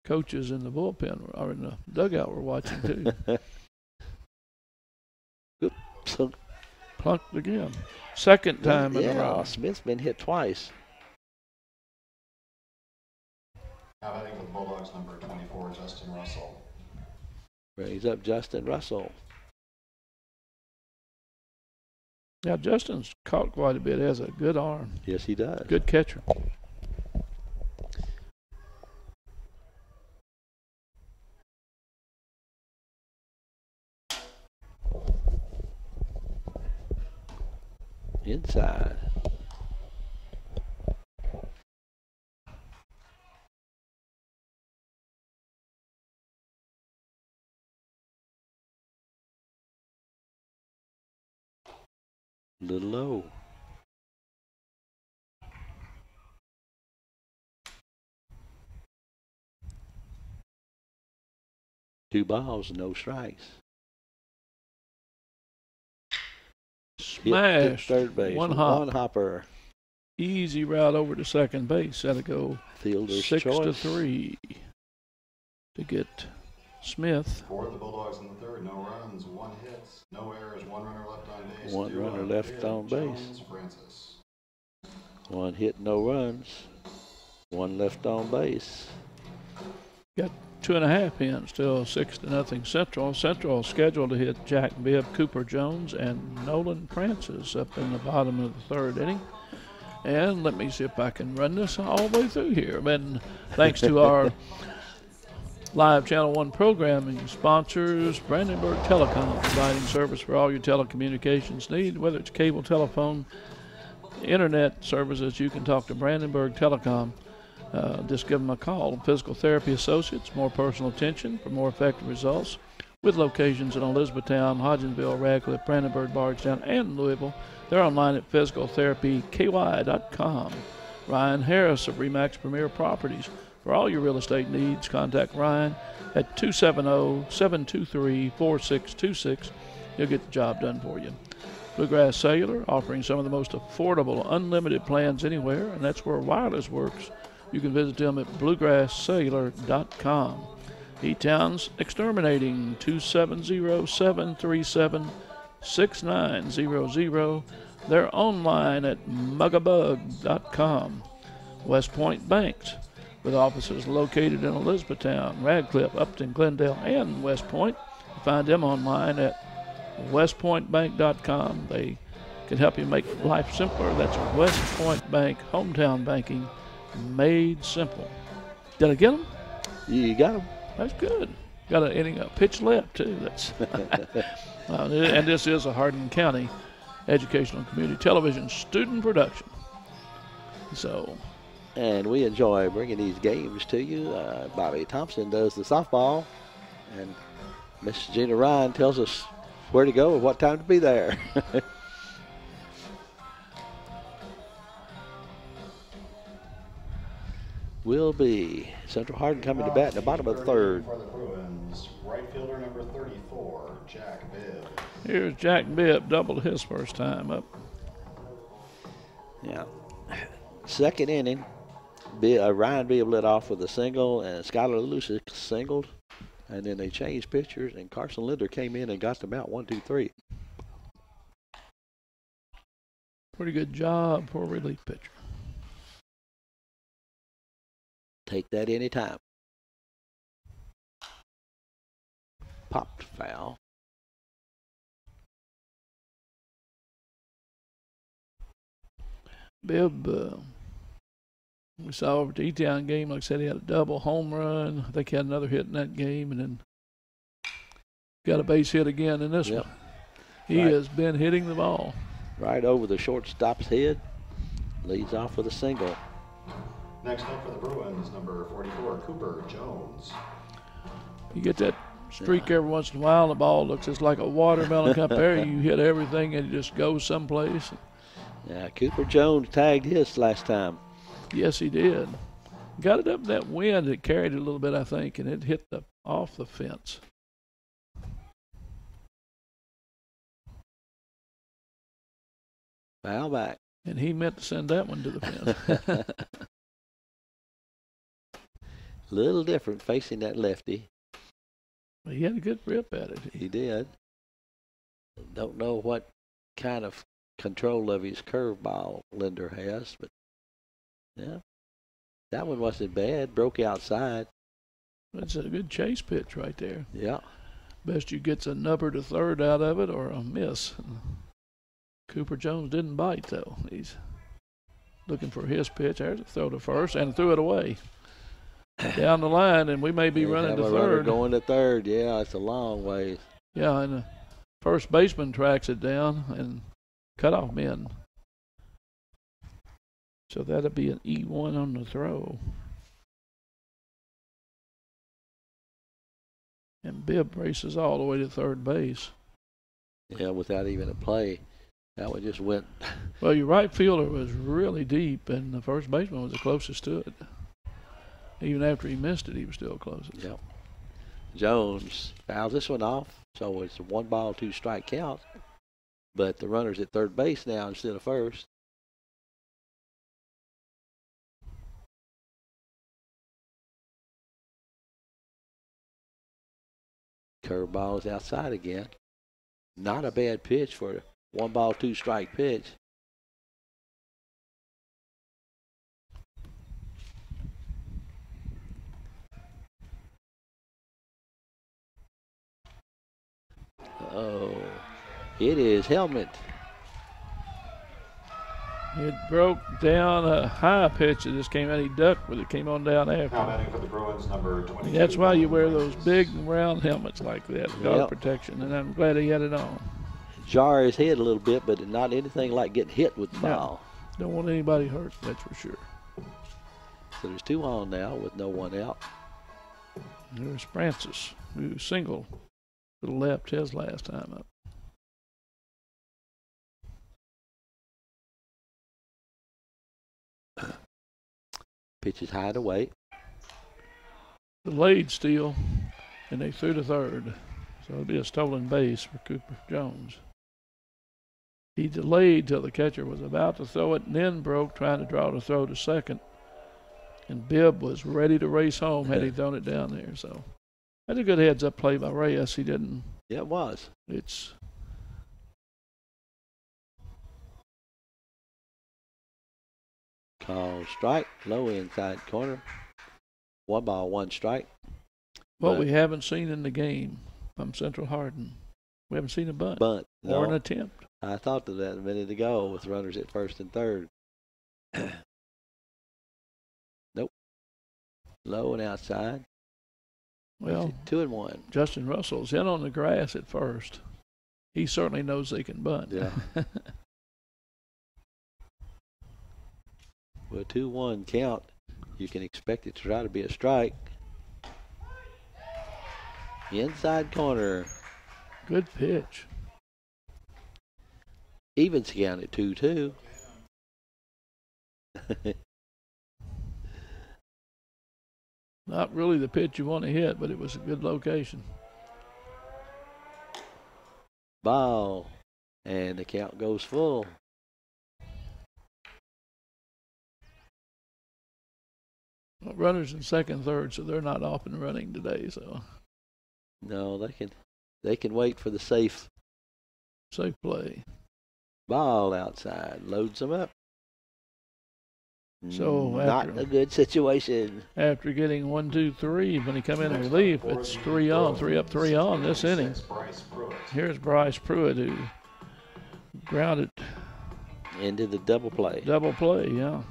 Coaches in the bullpen or in the dugout were watching too. So, plunked again. Second time in a row. Smith's been hit twice. Brings up Justin Russell. Now, Justin's caught quite a bit. He has a good arm. Yes, he does. Good catcher. Inside. Little low. Two balls, no strikes. Smashed. Third base. One hopper. Easy route over to second base. That'll go Fielder's 6-3 to get Smith. For the Bulldogs in the third, no runs, 1 hit, no errors, 1 runner left on base. One runner left on base. Jones, Francis. 1 hit, no runs. 1 left on base. Got 2.5 in, still 6-0 Central. Central scheduled to hit Jack Bibb, Cooper Jones, and Nolan Francis up in the bottom of the third inning. And let me see if I can run this all the way through here. And thanks to our live Channel 1 programming sponsors, Brandenburg Telecom, providing service for all your telecommunications need, whether it's cable, telephone, internet services. You can talk to Brandenburg Telecom. Just give them a call. Physical Therapy Associates, more personal attention for more effective results, with locations in Elizabethtown, Hodgenville, Radcliffe, Brandenburg, Bardstown, and Louisville. They're online at physicaltherapyky.com. Ryan Harris of Remax Premier Properties. For all your real estate needs, contact Ryan at 270-723-4626. He'll get the job done for you. Bluegrass Cellular, offering some of the most affordable, unlimited plans anywhere, and that's where wireless works. You can visit them at bluegrasscellular.com. E-Town's Exterminating, 270-737-6900. They're online at mugabug.com. West Point Banks, with offices located in Elizabethtown, Radcliffe, Upton, Glendale, and West Point. You find them online at westpointbank.com. They can help you make life simpler. That's West Point Bank, hometown banking made simple. Did I get them? You got them. That's good. Got an inning, a pitch left, too. That's and this is a Hardin County educational community television student production. So, and we enjoy bringing these games to you. Bobby Thompson does the softball, and Miss Gina Ryan tells us where to go and what time to be there. Will be Central Hardin coming to bat in the bottom of the third. For the Bruins, right fielder number 34, Jack Bibb. Here's Jack Bibb, doubled his first time up. Yeah. Second inning, Ryan Bibb led off with a single, and Skylar Lucic singled. And then they changed pitchers, and Carson Linder came in and got them out 1, 2, 3. Pretty good job for a relief pitcher. Take that anytime. Popped foul. Bibb, we saw over the E-Town game, like I said, he had a double home run. I think he had another hit in that game, and then got a base hit again in this one. He has been hitting the ball. Right over the shortstop's head. Leads off with a single. Next up for the Bruins, number 44, Cooper Jones. You get that streak every once in a while, the ball looks just like a watermelon cup there. You hit everything and it just goes someplace. Yeah, Cooper Jones tagged his last time. Yes, he did. Got it up in that wind. It carried it a little bit, I think, and it hit off the fence. Foul back. And he meant to send that one to the fence. Little different facing that lefty. He had a good grip at it. He did. Don't know what kind of control of his curveball Linder has, but yeah, that one wasn't bad. Broke outside. That's a good chase pitch right there. Yeah. Best you gets a number to third out of it or a miss. Cooper Jones didn't bite, though. He's looking for his pitch. There's a throw to first and threw it away. Down the line, and we may be running to third. Going to third, yeah, it's a long way. Yeah, and the first baseman tracks it down, and cutoff men. So that'll be an E1 on the throw. And Bibb races all the way to third base. Yeah, without even a play. That one just went. Well, your right fielder was really deep, and the first baseman was the closest to it. Even after he missed it, he was still closest. Yep. Jones fouls this one off, so it's a 1-ball, 2-strike count. But the runner's at third base now instead of first. Curveball is outside again. Not a bad pitch for a 1-ball, 2-strike pitch. Oh, it is helmet. It broke down a high pitch that just came out. He ducked, but it came on down after. Now batting for the Bruins, number 22. That's why you wear those big round helmets like that, guard Yep. protection, and I'm glad he had it on. Jar his head a little bit, but not anything like getting hit with the ball. Don't want anybody hurt, that's for sure. So there's 2 on now with no one out. There's Francis, who singled to the left his last time up. Pitch is high and away. Delayed steal, and they threw to third. So it'll be a stolen base for Cooper Jones. He delayed till the catcher was about to throw it and then broke, trying to draw the throw to second. And Bibb was ready to race home had he thrown it down there. So that's a good heads-up play by Reyes. He didn't. Yeah, it was. It's call strike, low inside corner. 1-ball, 1-strike. what we haven't seen in the game from Central Hardin. We haven't seen a bunt. Or an attempt. I thought of that a minute ago with runners at first and third. Nope. Low and outside. Well, 2-1. Justin Russell's in on the grass at first. He certainly knows they can bunt. Yeah. Well, 2-1 count. You can expect it to try to be a strike. Inside corner. Good pitch. Evens count at 2-2. Not really the pitch you want to hit, but it was a good location. Ball. And the count goes full. Runners in second, third, so they're not off and running today. So no, they can wait for the safe play. Ball outside, loads them up. So not a good situation. After getting 1, 2, 3, when he come in relief, it's 3 on, 3 up, 3 on this inning. Here's Bryce Pruett, who grounded into the double play. Double play, yeah.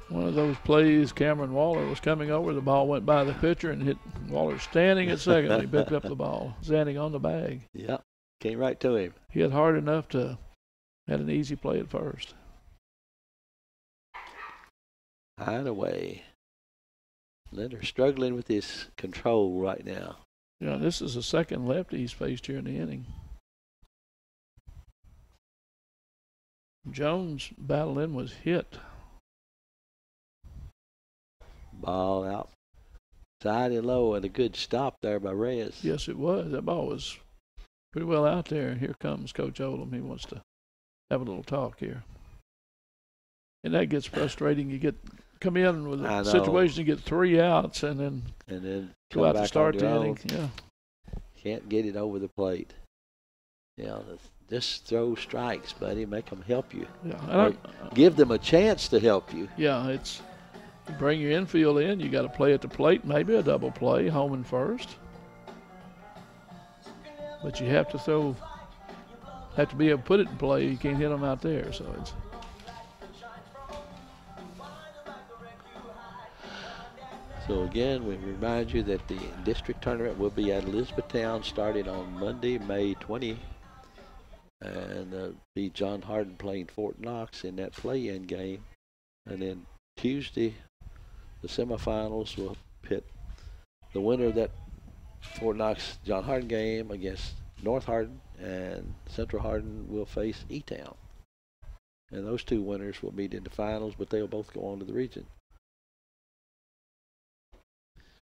One of those plays, Cameron Waller was coming over. The ball went by the pitcher and hit Waller standing at second. He picked up the ball, standing on the bag. Yep, came right to him. He hit hard enough to had an easy play at first. High and away. Linder struggling with his control right now. Yeah, this is the second lefty he's faced here in the inning. Jones' battle in was hit. Ball out, side and low, and a good stop there by Reyes. Yes, it was. That ball was pretty well out there. Here comes Coach Oldham. He wants to have a little talk here. And that gets frustrating. You come in with a situation, you get 3 outs, and then go out to start the inning. Yeah. Can't get it over the plate. Yeah, just throw strikes, buddy. Make them help you. Yeah, give them a chance to help you. Yeah, it's you bring your infield in. You got to play at the plate, maybe a double play, home and first. But you have to be able to put it in play. You can't hit them out there, so it's. So again, we remind you that the district tournament will be at Elizabethtown starting on Monday, May 20. And be John Hardin playing Fort Knox in that play-in game. And then Tuesday, the semifinals will pit the winner of that Fort Knox John Hardin game against North Hardin, and Central Hardin will face E-Town. And those two winners will meet in the finals, but they'll both go on to the region.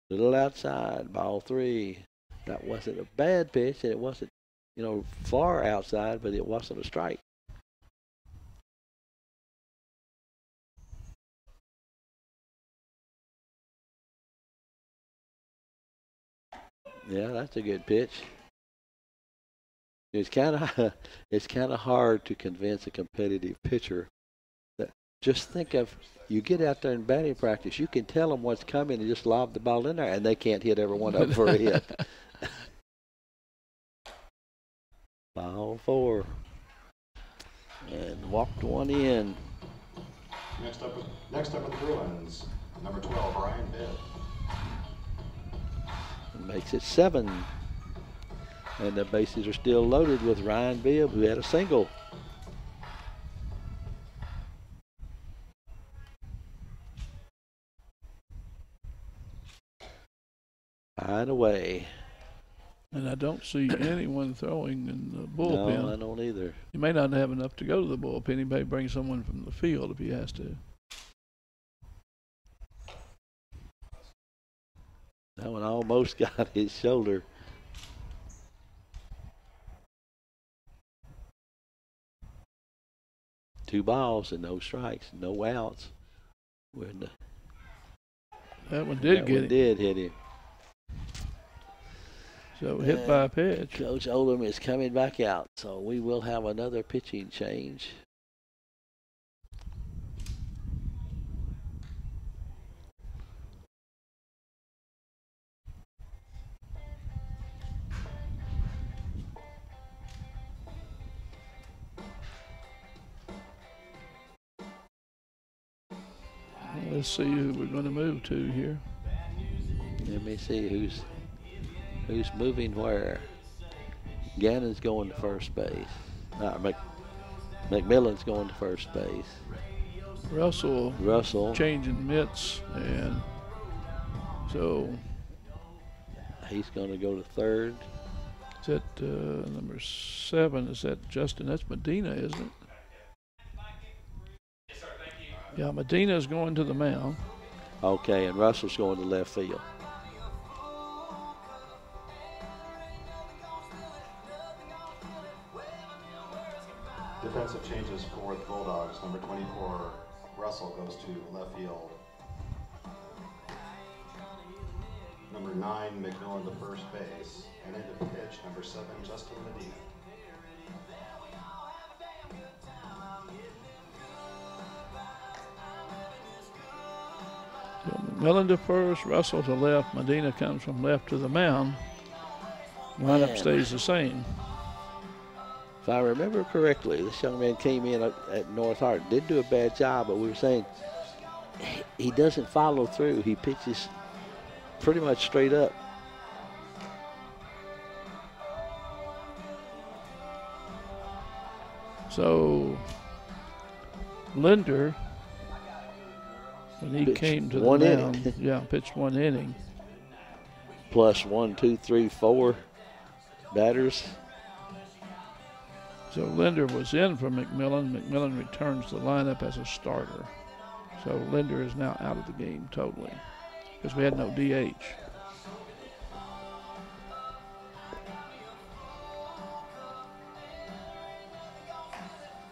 Little outside, ball 3. That wasn't a bad pitch, and it wasn't, far outside, but it wasn't a strike. Yeah, that's a good pitch. It's kind of hard to convince a competitive pitcher that just think of, you get out there in batting practice, you can tell them what's coming and just lob the ball in there, and they can't hit every one of them for a hit. Ball 4. And walked one in. Next up with the Bruins, number 12, Ryan Bibb. Makes it 7. And the bases are still loaded with Ryan Bibb, who had a single. High and away. And I don't see anyone throwing in the bullpen. No, I don't either. He may not have enough to go to the bullpen. He may bring someone from the field if he has to. That one almost got his shoulder. Two balls and no strikes, no outs. That one did did hit him. So hit by a pitch. Coach Oldham is coming back out, so we will have another pitching change. Let's see who we're going to move to here. Let me see who's moving where. Gannon's going to first base. McMillan's going to first base. Russell changing mitts, and so he's going to go to third. Is that number 7? Is that Justin? That's Medina, isn't it? Yeah, Medina's going to the mound. Okay, and Russell's going to left field. Defensive changes for the Bulldogs. Number 24, Russell, goes to left field. Number 9, McMillan to first base. And into the pitch, number 7, Justin Medina. So McMillan to first, Russell to left. Medina comes from left to the mound. Lineup stays the same. If I remember correctly, this young man came in at North Hardin. Didn't do a bad job, but we were saying he doesn't follow through. He pitches pretty much straight up. So Linder, when he came to the mound, pitched 1 inning. Plus 1, 2, 3, 4 batters. So Linder was in for McMillan. McMillan returns to the lineup as a starter. So Linder is now out of the game totally because we had no DH.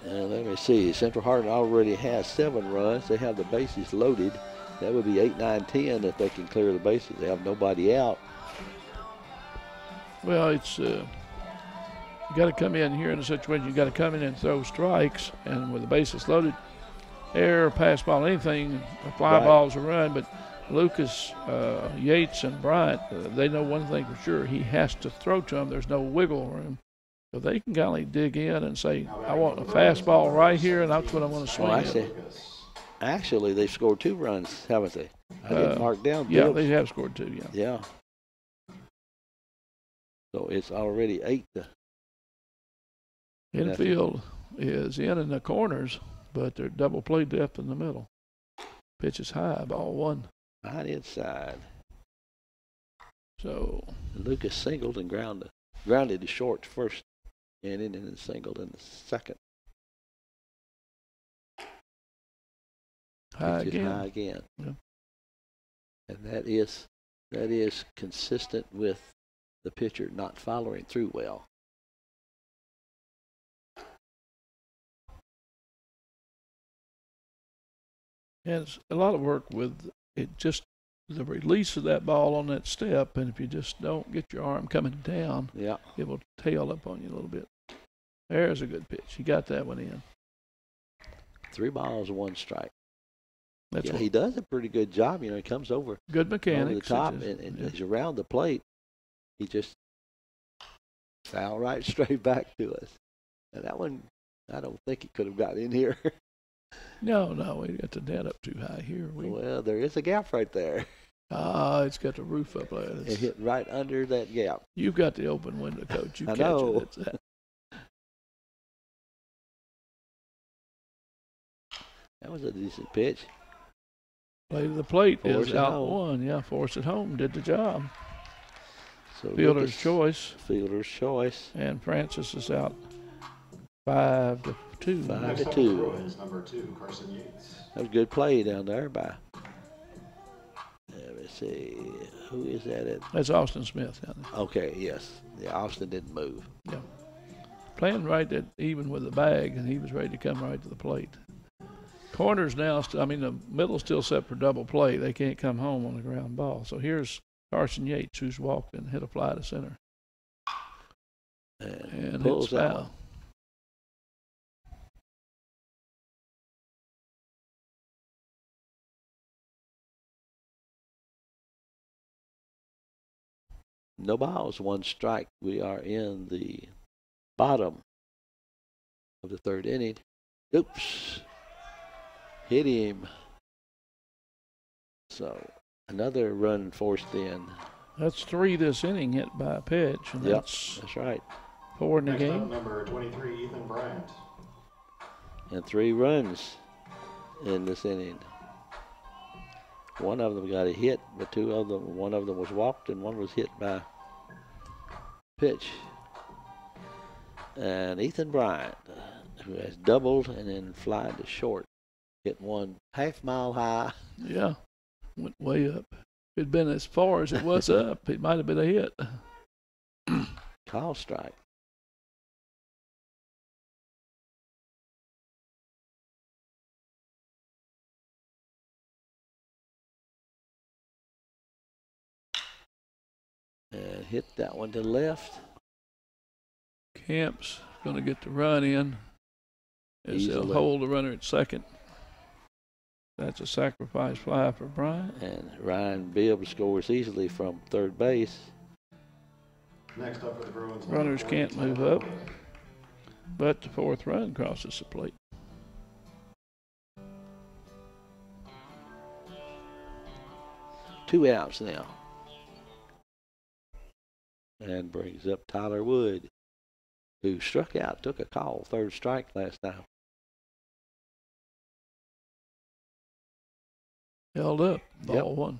And let me see. Central Hardin already has 7 runs. They have the bases loaded. That would be 8, 9, 10 if they can clear the bases. They have nobody out. Well, it's You got to come in here in a situation. You got to come in and throw strikes, and with the bases loaded, air, pass ball, anything, a fly ball's a run. But Lucas, Yates, and Bryant, they know one thing for sure: he has to throw to them. There's no wiggle room, so they can kind of dig in and say, "I want a fastball right here, and that's what I'm going to swing." Actually, they've scored 2 runs, haven't they? I didn't mark down. Yeah, they have scored 2. Yeah. Yeah. So it's already 8. Infield is in the corners, but they're double play depth in the middle. Pitch is high, ball 1. Right inside. So Lucas singled and grounded to short first inning, and then singled in the second. High again. High again. Yeah. And that is consistent with the pitcher not following through well. And it's a lot of work with it, just the release of that ball on that step, and if you just don't get your arm coming down, it will tail up on you a little bit. There's a good pitch. He got that one in. 3 balls, 1 strike. That's he does a pretty good job. He comes over. Good mechanics. Over the top, and he's around the plate. He just foul right straight back to us. And that one, I don't think he could have got in here. No, we got the net up too high here. Well, there is a gap right there. It's got the roof up there. It hit right under that gap. You've got the open window, Coach. You I catch know. it. That was a decent pitch. Play to the plate Force is out home. 1. Yeah, force it home. Did the job. So Fielder's choice. Fielder's choice. And Francis is out 5-2. 5-2. Is number 2, Carson Yates. That was a good play down there by. Let me see. Who is that? That's Austin Smith down there. Okay, yes. Yeah, Austin didn't move. Yeah. Playing right at even with the bag, and he was ready to come right to the plate. Corners now, the middle's still set for double play. They can't come home on the ground ball. So here's Carson Yates, who's walked and hit a fly to center. And pulls it's foul. No balls, 1 strike. We are in the bottom of the 3rd inning. Oops. Hit him. So another run forced in. That's 3 this inning hit by a pitch. And that's right. 4 in the Next game. up, number 23, Ethan Bryant. And 3 runs in this inning. One of them got a hit, but one of them was walked and one was hit by pitch. And Ethan Bryant, who has doubled and then flied to short, hit one half-mile high. Yeah, went way up. If it had been as far as it was up, it might have been a hit. Call strike. And hit that one to the left. Camp's going to get the run in as they'll hold the runner at second. That's a sacrifice fly for Bryant. And Ryan Bibb scores easily from 3rd base. Next up for the Bruins. Runners can't move up, but the 4th run crosses the plate. Two outs now. And brings up Tyler Wood, who struck out, took a call, 3rd strike last time. Held up, ball 1.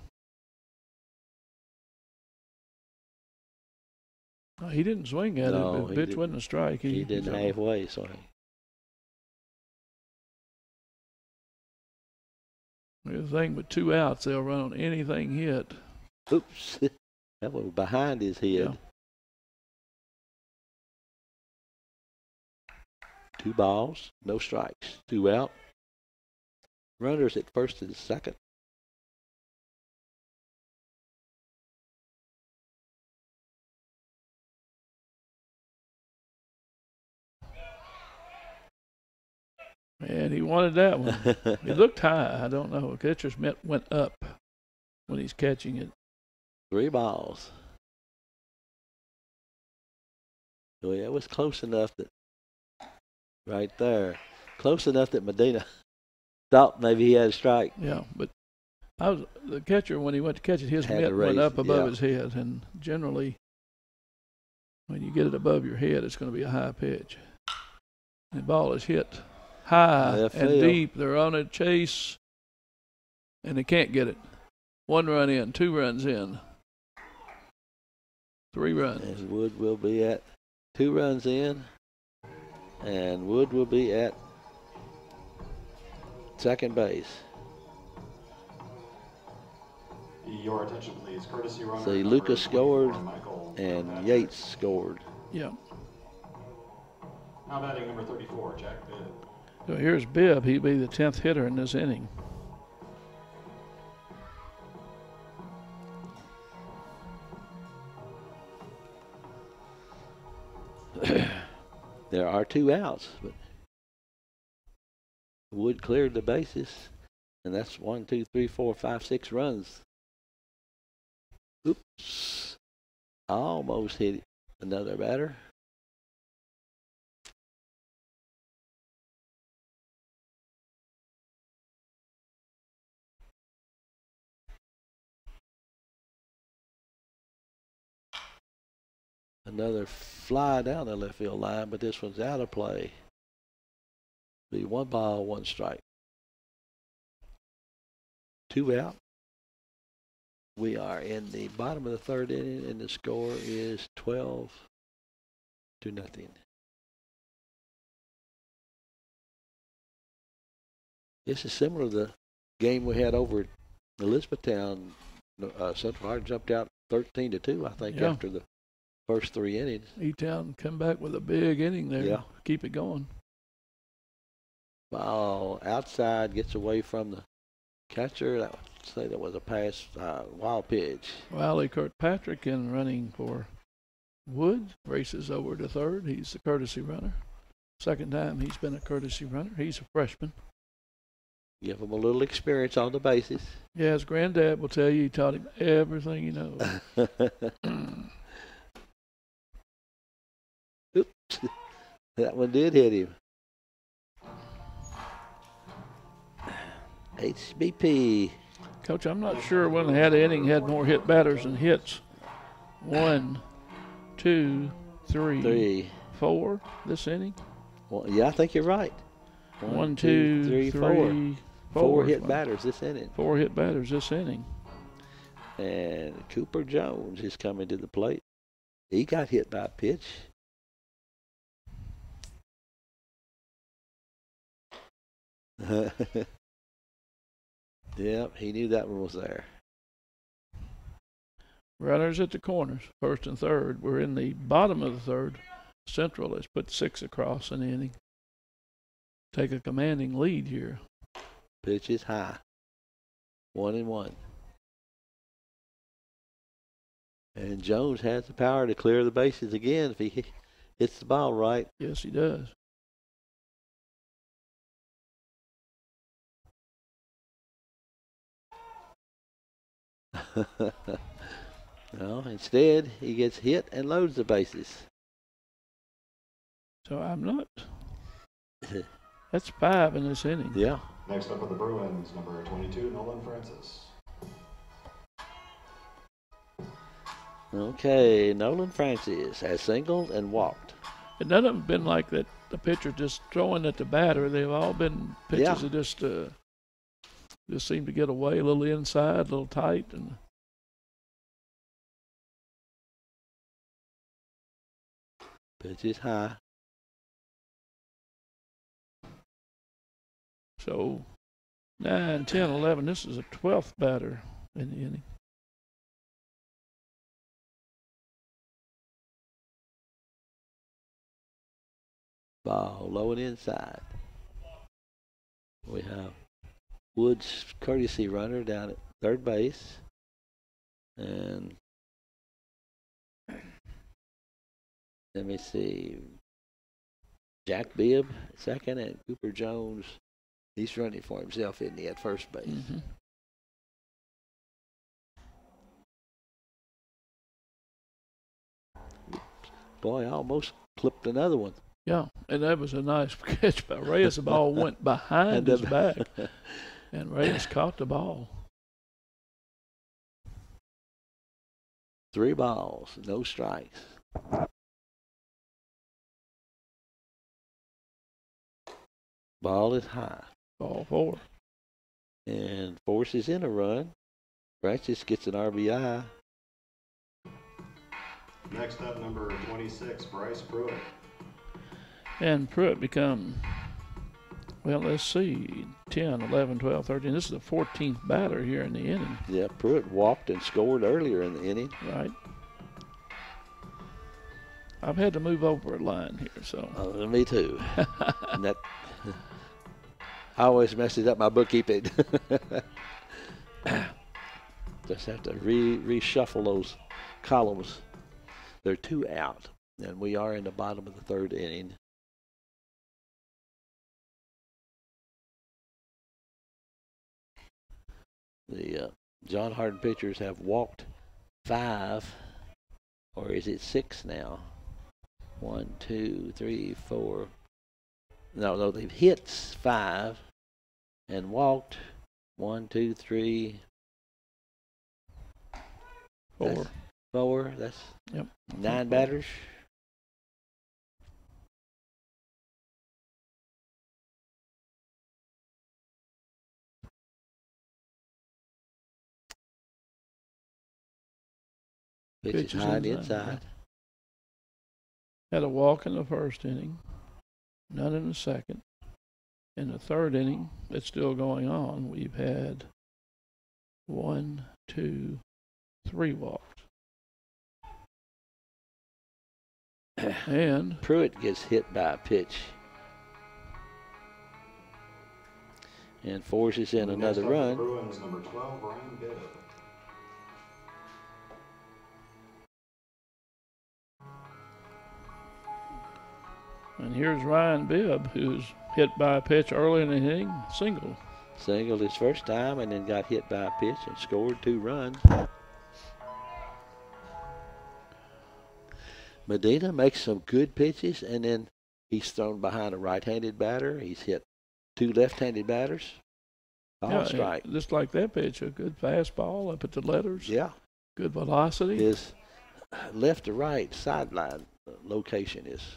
He didn't swing at it, but the pitch wasn't a strike. He didn't halfway, so the thing with 2 outs, they'll run on anything hit. Oops, that was behind his head. Yeah. 2 balls, no strikes, 2 out. Runners at first and second. And he wanted that one. It looked high. I don't know. The catcher's mitt went up when he's catching it. 3 balls. So yeah, it was close enough that right there, close enough that Medina thought maybe he had a strike. Yeah, but the catcher, when he went to catch it, his Had mitt to went raise up it, above yeah. his head, and generally, when you get it above your head, it's going to be a high pitch. The ball is hit high Left and field. deep. They're on a chase, and they can't get it. 1 run in, 2 runs in, 3 runs. And Wood will be at 2 runs in, and Wood will be at second base. Your attention, please. Courtesy runner. See, number Lucas 24, scored, Michael and Patrick. Yates scored. Yeah. Now batting number 34, Jack Bibb. So here's Bibb. He'd be the 10th hitter in this inning. There are 2 outs, but Wood cleared the bases, and that's 1, 2, 3, 4, 5, 6 runs. Oops. Almost hit another batter. Another fly down the left field line, but this one's out of play. Be 1 ball, 1 strike. 2 out. We are in the bottom of the 3rd inning, and the score is 12-0. This is similar to the game we had over at Elizabethtown. Central Hardin jumped out 13-2, I think, Yeah. after the first 3 innings. E-Town come back with a big inning there. Yeah. Keep it going. Ball outside, gets away from the catcher. That would say that was a pass, wild pitch. Wiley Kirkpatrick in running for Wood. Races over to 3rd. He's the courtesy runner. 2nd time he's been a courtesy runner. He's a freshman. Give him a little experience on the bases. Yeah, his granddad will tell you he taught him everything he knows. Oops. That one did hit him. HBP. Coach, I'm not sure when they had an inning had more hit batters than hits. 1, 2, 3, 3. 4 this inning. Well, yeah, I think you're right. 1, 2, 3, 4. 4 hit batters this inning. 4 hit batters this inning. And Cooper Jones is coming to the plate. He got hit by a pitch. Yep, he knew that one was there. Runners at the corners, 1st and 3rd. We're in the bottom of the 3rd. Central has put 6 across an inning. Take a commanding lead here. Pitch is high. 1-1. And Jones has the power to clear the bases again if he hits the ball right. Yes, he does. No, instead, he gets hit and loads the bases. So I'm not. That's 5 in this inning. Yeah. Next up for the Bruins, number 22, Nolan Francis. Okay, Nolan Francis has singled and walked. And none of them been like that. The pitcher just throwing at the batter. They've all been pitches that just seem to get away a little inside, a little tight, and Pitch is high. so 9, 10, 11. This is a 12th batter in the inning. Ball low and inside. We have Woods' courtesy runner down at 3rd base. And let me see. Jack Bibb second, and Cooper Jones, he's running for himself, isn't he, at first base? Mm-hmm. Boy, I almost clipped another one. Yeah, and that was a nice catch by Reyes. The ball went behind his back, and Reyes caught the ball. 3 balls, no strikes. Ball is high. Ball 4. And forces in a run. Francis gets an RBI. Next up, number 26, Bryce Pruett. And Pruett become, well, let's see, 10, 11, 12, 13. This is the 14th batter here in the inning. Yeah, Pruett walked and scored earlier in the inning. Right. I've had to move over a line here, so. Me too. And that, I always messes up my bookkeeping. Just have to reshuffle those columns. They're 2 out, and we are in the bottom of the 3rd inning. The John Hardin pitchers have walked 5, or is it 6 now? 1, 2, 3, 4. No, they've hit 5 and walked 1, 2, 3, 4. 4. That's yep. 9 batters. Pitch is high inside. Had a walk in the 1st inning, none in the 2nd. In the 3rd inning, it's still going on. We've had 1, 2, 3 walks. And Pruett gets hit by a pitch and forces in another run. Bruins, number 12, Ryan Bibb. And here's Ryan Bibb, who's hit by a pitch early in the inning, single. Singled his first time and then got hit by a pitch and scored 2 runs. Medina makes some good pitches, and then he's thrown behind a right-handed batter. He's hit 2 left-handed batters. All strike. Just like that pitch, a good fastball up at the letters. Yeah. Good velocity. His left to right sideline location is.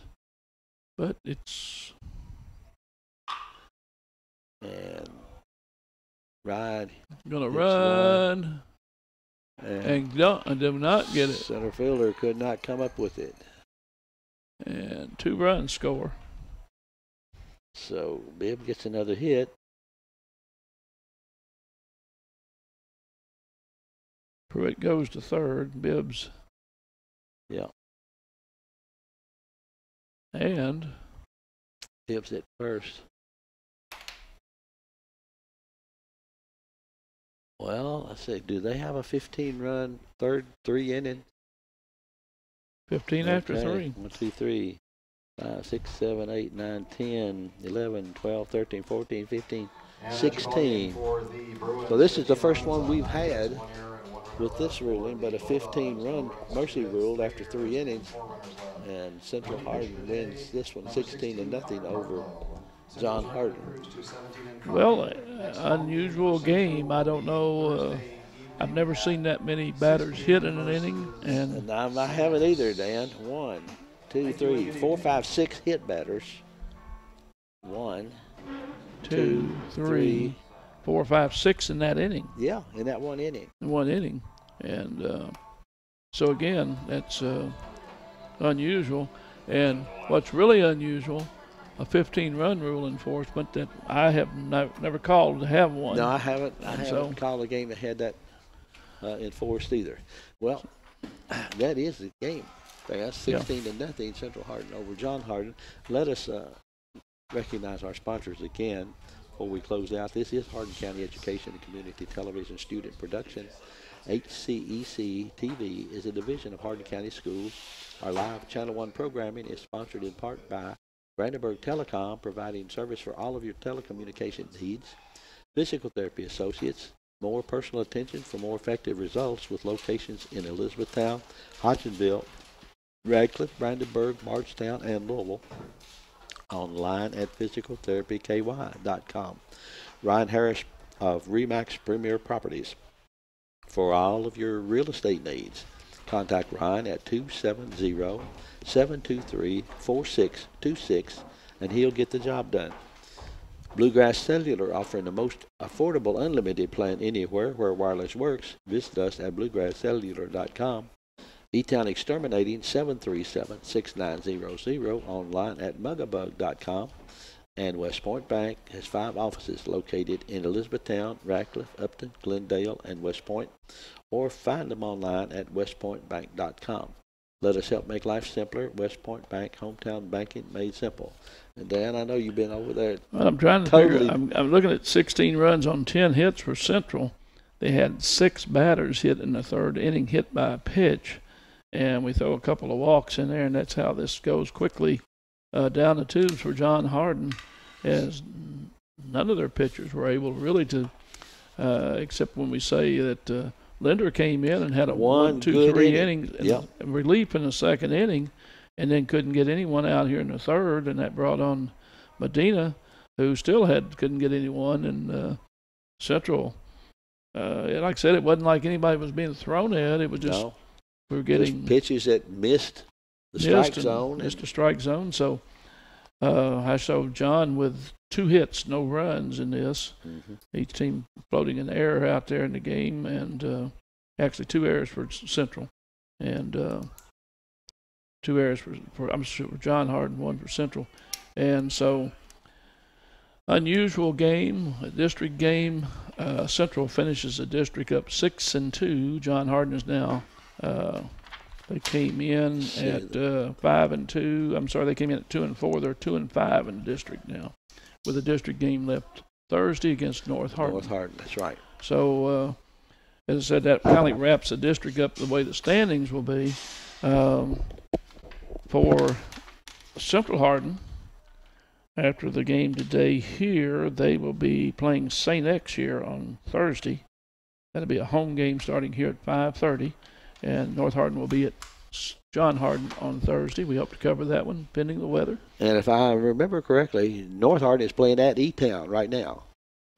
But it's. And Ryan. Going to run. And do not get it. Center fielder could not come up with it. And 2 runs score. So Bibb gets another hit. Pruett goes to 3rd. Bibb's. Yeah. And Bibb's at 1st. Well, let's see. Do they have a 15-run 3 inning? 15 after 3. 1, 2, 3, 5, 6, 7, 8, 9, 10, 11, 12, 13, 14, 15, 16. So this is the first one we've had with this ruling, but a 15-run mercy rule after 3 innings. And Central Hardin wins this one 16-0 over John Hardin. Well, unusual game. I don't know. I've never seen that many batters hit in an inning. And I haven't either, Dan. 1, 2, 3, 4, 5, 6 hit batters. 1, 2, 3, 4, 5, 6 in that inning. Yeah, in that 1 inning. And so again, that's unusual. And what's really unusual, a 15-run rule enforcement that I have never called to have one. No, I haven't. I haven't called a game that had that enforced either. Well, that is the game. That's 16-0 Central Hardin over John Hardin. Let us recognize our sponsors again before we close out. This is Hardin County Education and Community Television Student Production. HCEC-TV is a division of Hardin County Schools. Our live Channel 1 programming is sponsored in part by Brandenburg Telecom, providing service for all of your telecommunication needs. Physical Therapy Associates, more personal attention for more effective results with locations in Elizabethtown, Hodgenville, Radcliffe, Brandenburg, Bardstown, and Louisville. Online at physicaltherapyky.com. Ryan Harris of Remax Premier Properties. For all of your real estate needs, contact Ryan at 270-723-4626 and he'll get the job done. Bluegrass Cellular, offering the most affordable unlimited plan anywhere where wireless works. Visit us at bluegrasscellular.com. E-Town Exterminating, 737-6900, online at mugabug.com. And West Point Bank has 5 offices located in Elizabethtown, Radcliffe, Upton, Glendale, and West Point, or find them online at westpointbank.com. Let us help make life simpler. West Point Bank, hometown banking made simple. And Dan, I know you've been over there. Well, I'm trying to figure. I'm looking at 16 runs on 10 hits for Central. They had 6 batters hit in the 3rd inning, hit by a pitch, and we throw a couple of walks in there, and that's how this goes quickly down the tubes for John Hardin, as none of their pitchers were able really to, except when we say that Linder came in and had a 1, 2, 3 innings relief in the 2nd inning, and then couldn't get anyone out here in the 3rd, and that brought on Medina, who still couldn't get anyone. And Central, like I said, it wasn't like anybody was being thrown at. It was just we were getting just pitches that missed the strike zone. Missed the strike zone. So I showed John with 2 hits, no runs in this. Mm-hmm. Each team floating an error out there in the game, and actually 2 errors for Central, and 2 errors for I'm sure John Hardin, 1 for Central. And so unusual game, a district game. Central finishes the district up 6-2. John Hardin is now they came in at 5-2. I'm sorry, they came in at 2-4. They're 2-5 in the district now, with a district game left Thursday against North Hardin. North Hardin, that's right. So, as I said, that finally wraps the district up the way the standings will be. For Central Hardin, after the game today here, they will be playing St. X here on Thursday. That'll be a home game starting here at 5:30, and North Hardin will be at John Hardin on Thursday. We hope to cover that one, pending the weather. And if I remember correctly, North Hardin is playing at E-Town right now.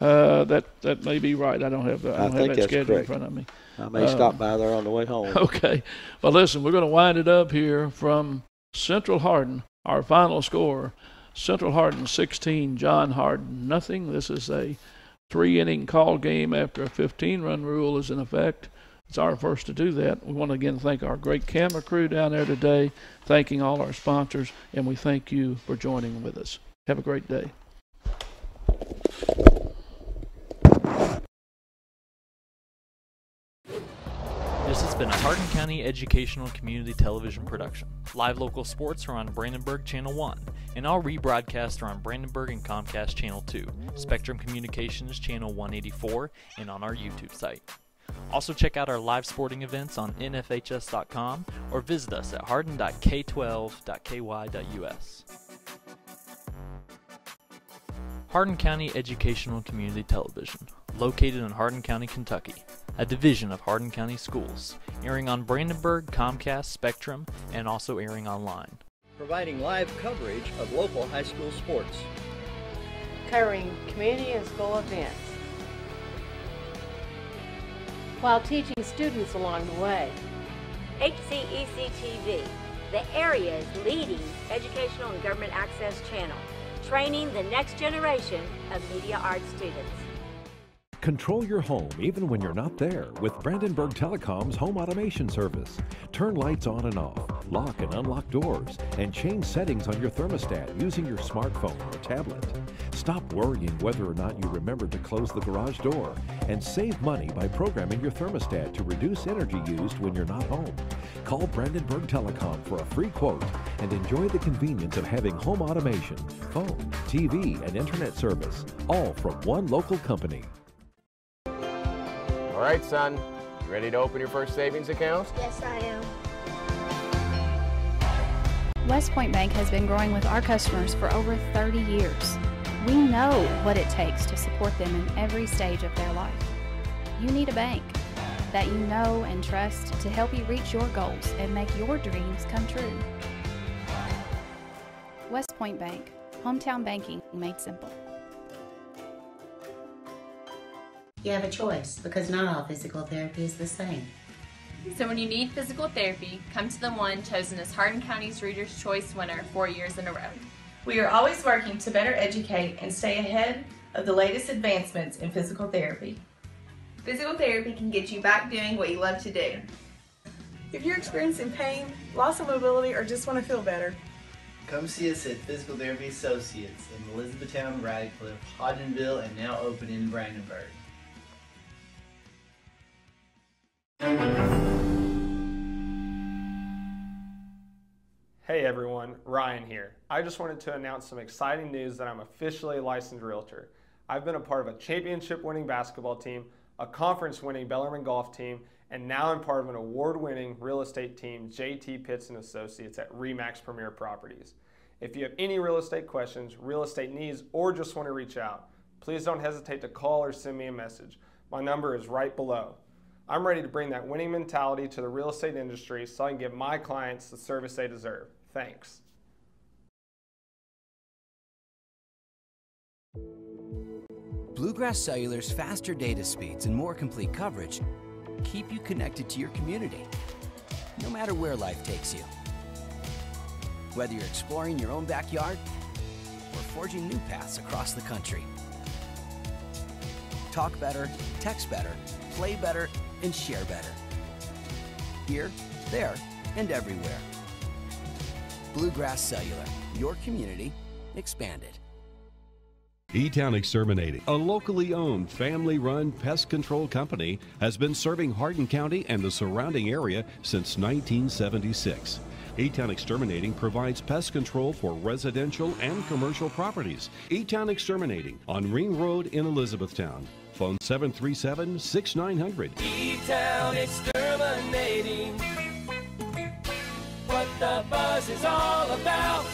That may be right. I don't have that schedule correct. in front of me. I may stop by there on the way home. Okay. Well, listen, we're going to wind it up here from Central Hardin. Our final score, Central Hardin 16, John Hardin nothing. This is a 3-inning call game after a 15-run rule is in effect. It's our first to do that. We want to again thank our great camera crew down there today, thanking all our sponsors, and we thank you for joining with us. Have a great day. This has been a Hardin County Educational Community Television production. Live local sports are on Brandenburg Channel 1, and all rebroadcasts are on Brandenburg and Comcast Channel 2, Spectrum Communications Channel 184, and on our YouTube site. Also check out our live sporting events on nfhs.com or visit us at hardin.k12.ky.us. Hardin County Educational Community Television, located in Hardin County, Kentucky, a division of Hardin County Schools, airing on Brandenburg, Comcast, Spectrum, and also airing online. Providing live coverage of local high school sports. Covering community and school events, while teaching students along the way. HCEC-TV, the area's leading educational and government access channel, training the next generation of media arts students. Control your home even when you're not there with Brandenburg Telecom's home automation service. Turn lights on and off, lock and unlock doors, and change settings on your thermostat using your smartphone or tablet. Stop worrying whether or not you remembered to close the garage door, and save money by programming your thermostat to reduce energy used when you're not home. Call Brandenburg Telecom for a free quote and enjoy the convenience of having home automation, phone, TV, and internet service, all from one local company. All right, son, you ready to open your first savings account? Yes, I am. West Point Bank has been growing with our customers for over 30 years. We know what it takes to support them in every stage of their life. You need a bank that you know and trust to help you reach your goals and make your dreams come true. West Point Bank, hometown banking made simple. You have a choice because not all physical therapy is the same. So when you need physical therapy, come to the one chosen as Hardin County's Reader's Choice winner 4 years in a row. We are always working to better educate and stay ahead of the latest advancements in physical therapy. Physical therapy can get you back doing what you love to do. If you're experiencing pain, loss of mobility, or just want to feel better, come see us at Physical Therapy Associates in Elizabethtown, Radcliffe, Hodgenville, and now open in Brandenburg. Hey everyone, Ryan here. I just wanted to announce some exciting news that I'm officially a licensed realtor. I've been a part of a championship-winning basketball team, a conference-winning Bellarmine golf team, and now I'm part of an award-winning real estate team, JT Pitts & Associates at RE/MAX Premier Properties. If you have any real estate questions, real estate needs, or just want to reach out, please don't hesitate to call or send me a message. My number is right below. I'm ready to bring that winning mentality to the real estate industry so I can give my clients the service they deserve. Thanks. Bluegrass Cellular's faster data speeds and more complete coverage keep you connected to your community, no matter where life takes you. Whether you're exploring your own backyard or forging new paths across the country. Talk better, text better, play better, and share better. Here, there, and everywhere. Bluegrass Cellular, your community expanded. E-Town Exterminating, a locally owned, family-run pest control company, has been serving Hardin County and the surrounding area since 1976. E-Town Exterminating provides pest control for residential and commercial properties. E-Town Exterminating on Ring Road in Elizabethtown. Phone 737-6900. E-Town Exterminating. What the buzz is all about.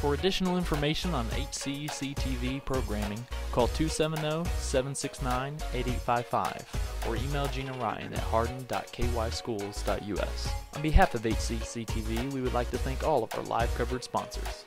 For additional information on HCEC-TV programming, call 270-769-8855 or email Gina Ryan at hardin.kyschools.us. On behalf of HCEC-TV, we would like to thank all of our live coverage sponsors.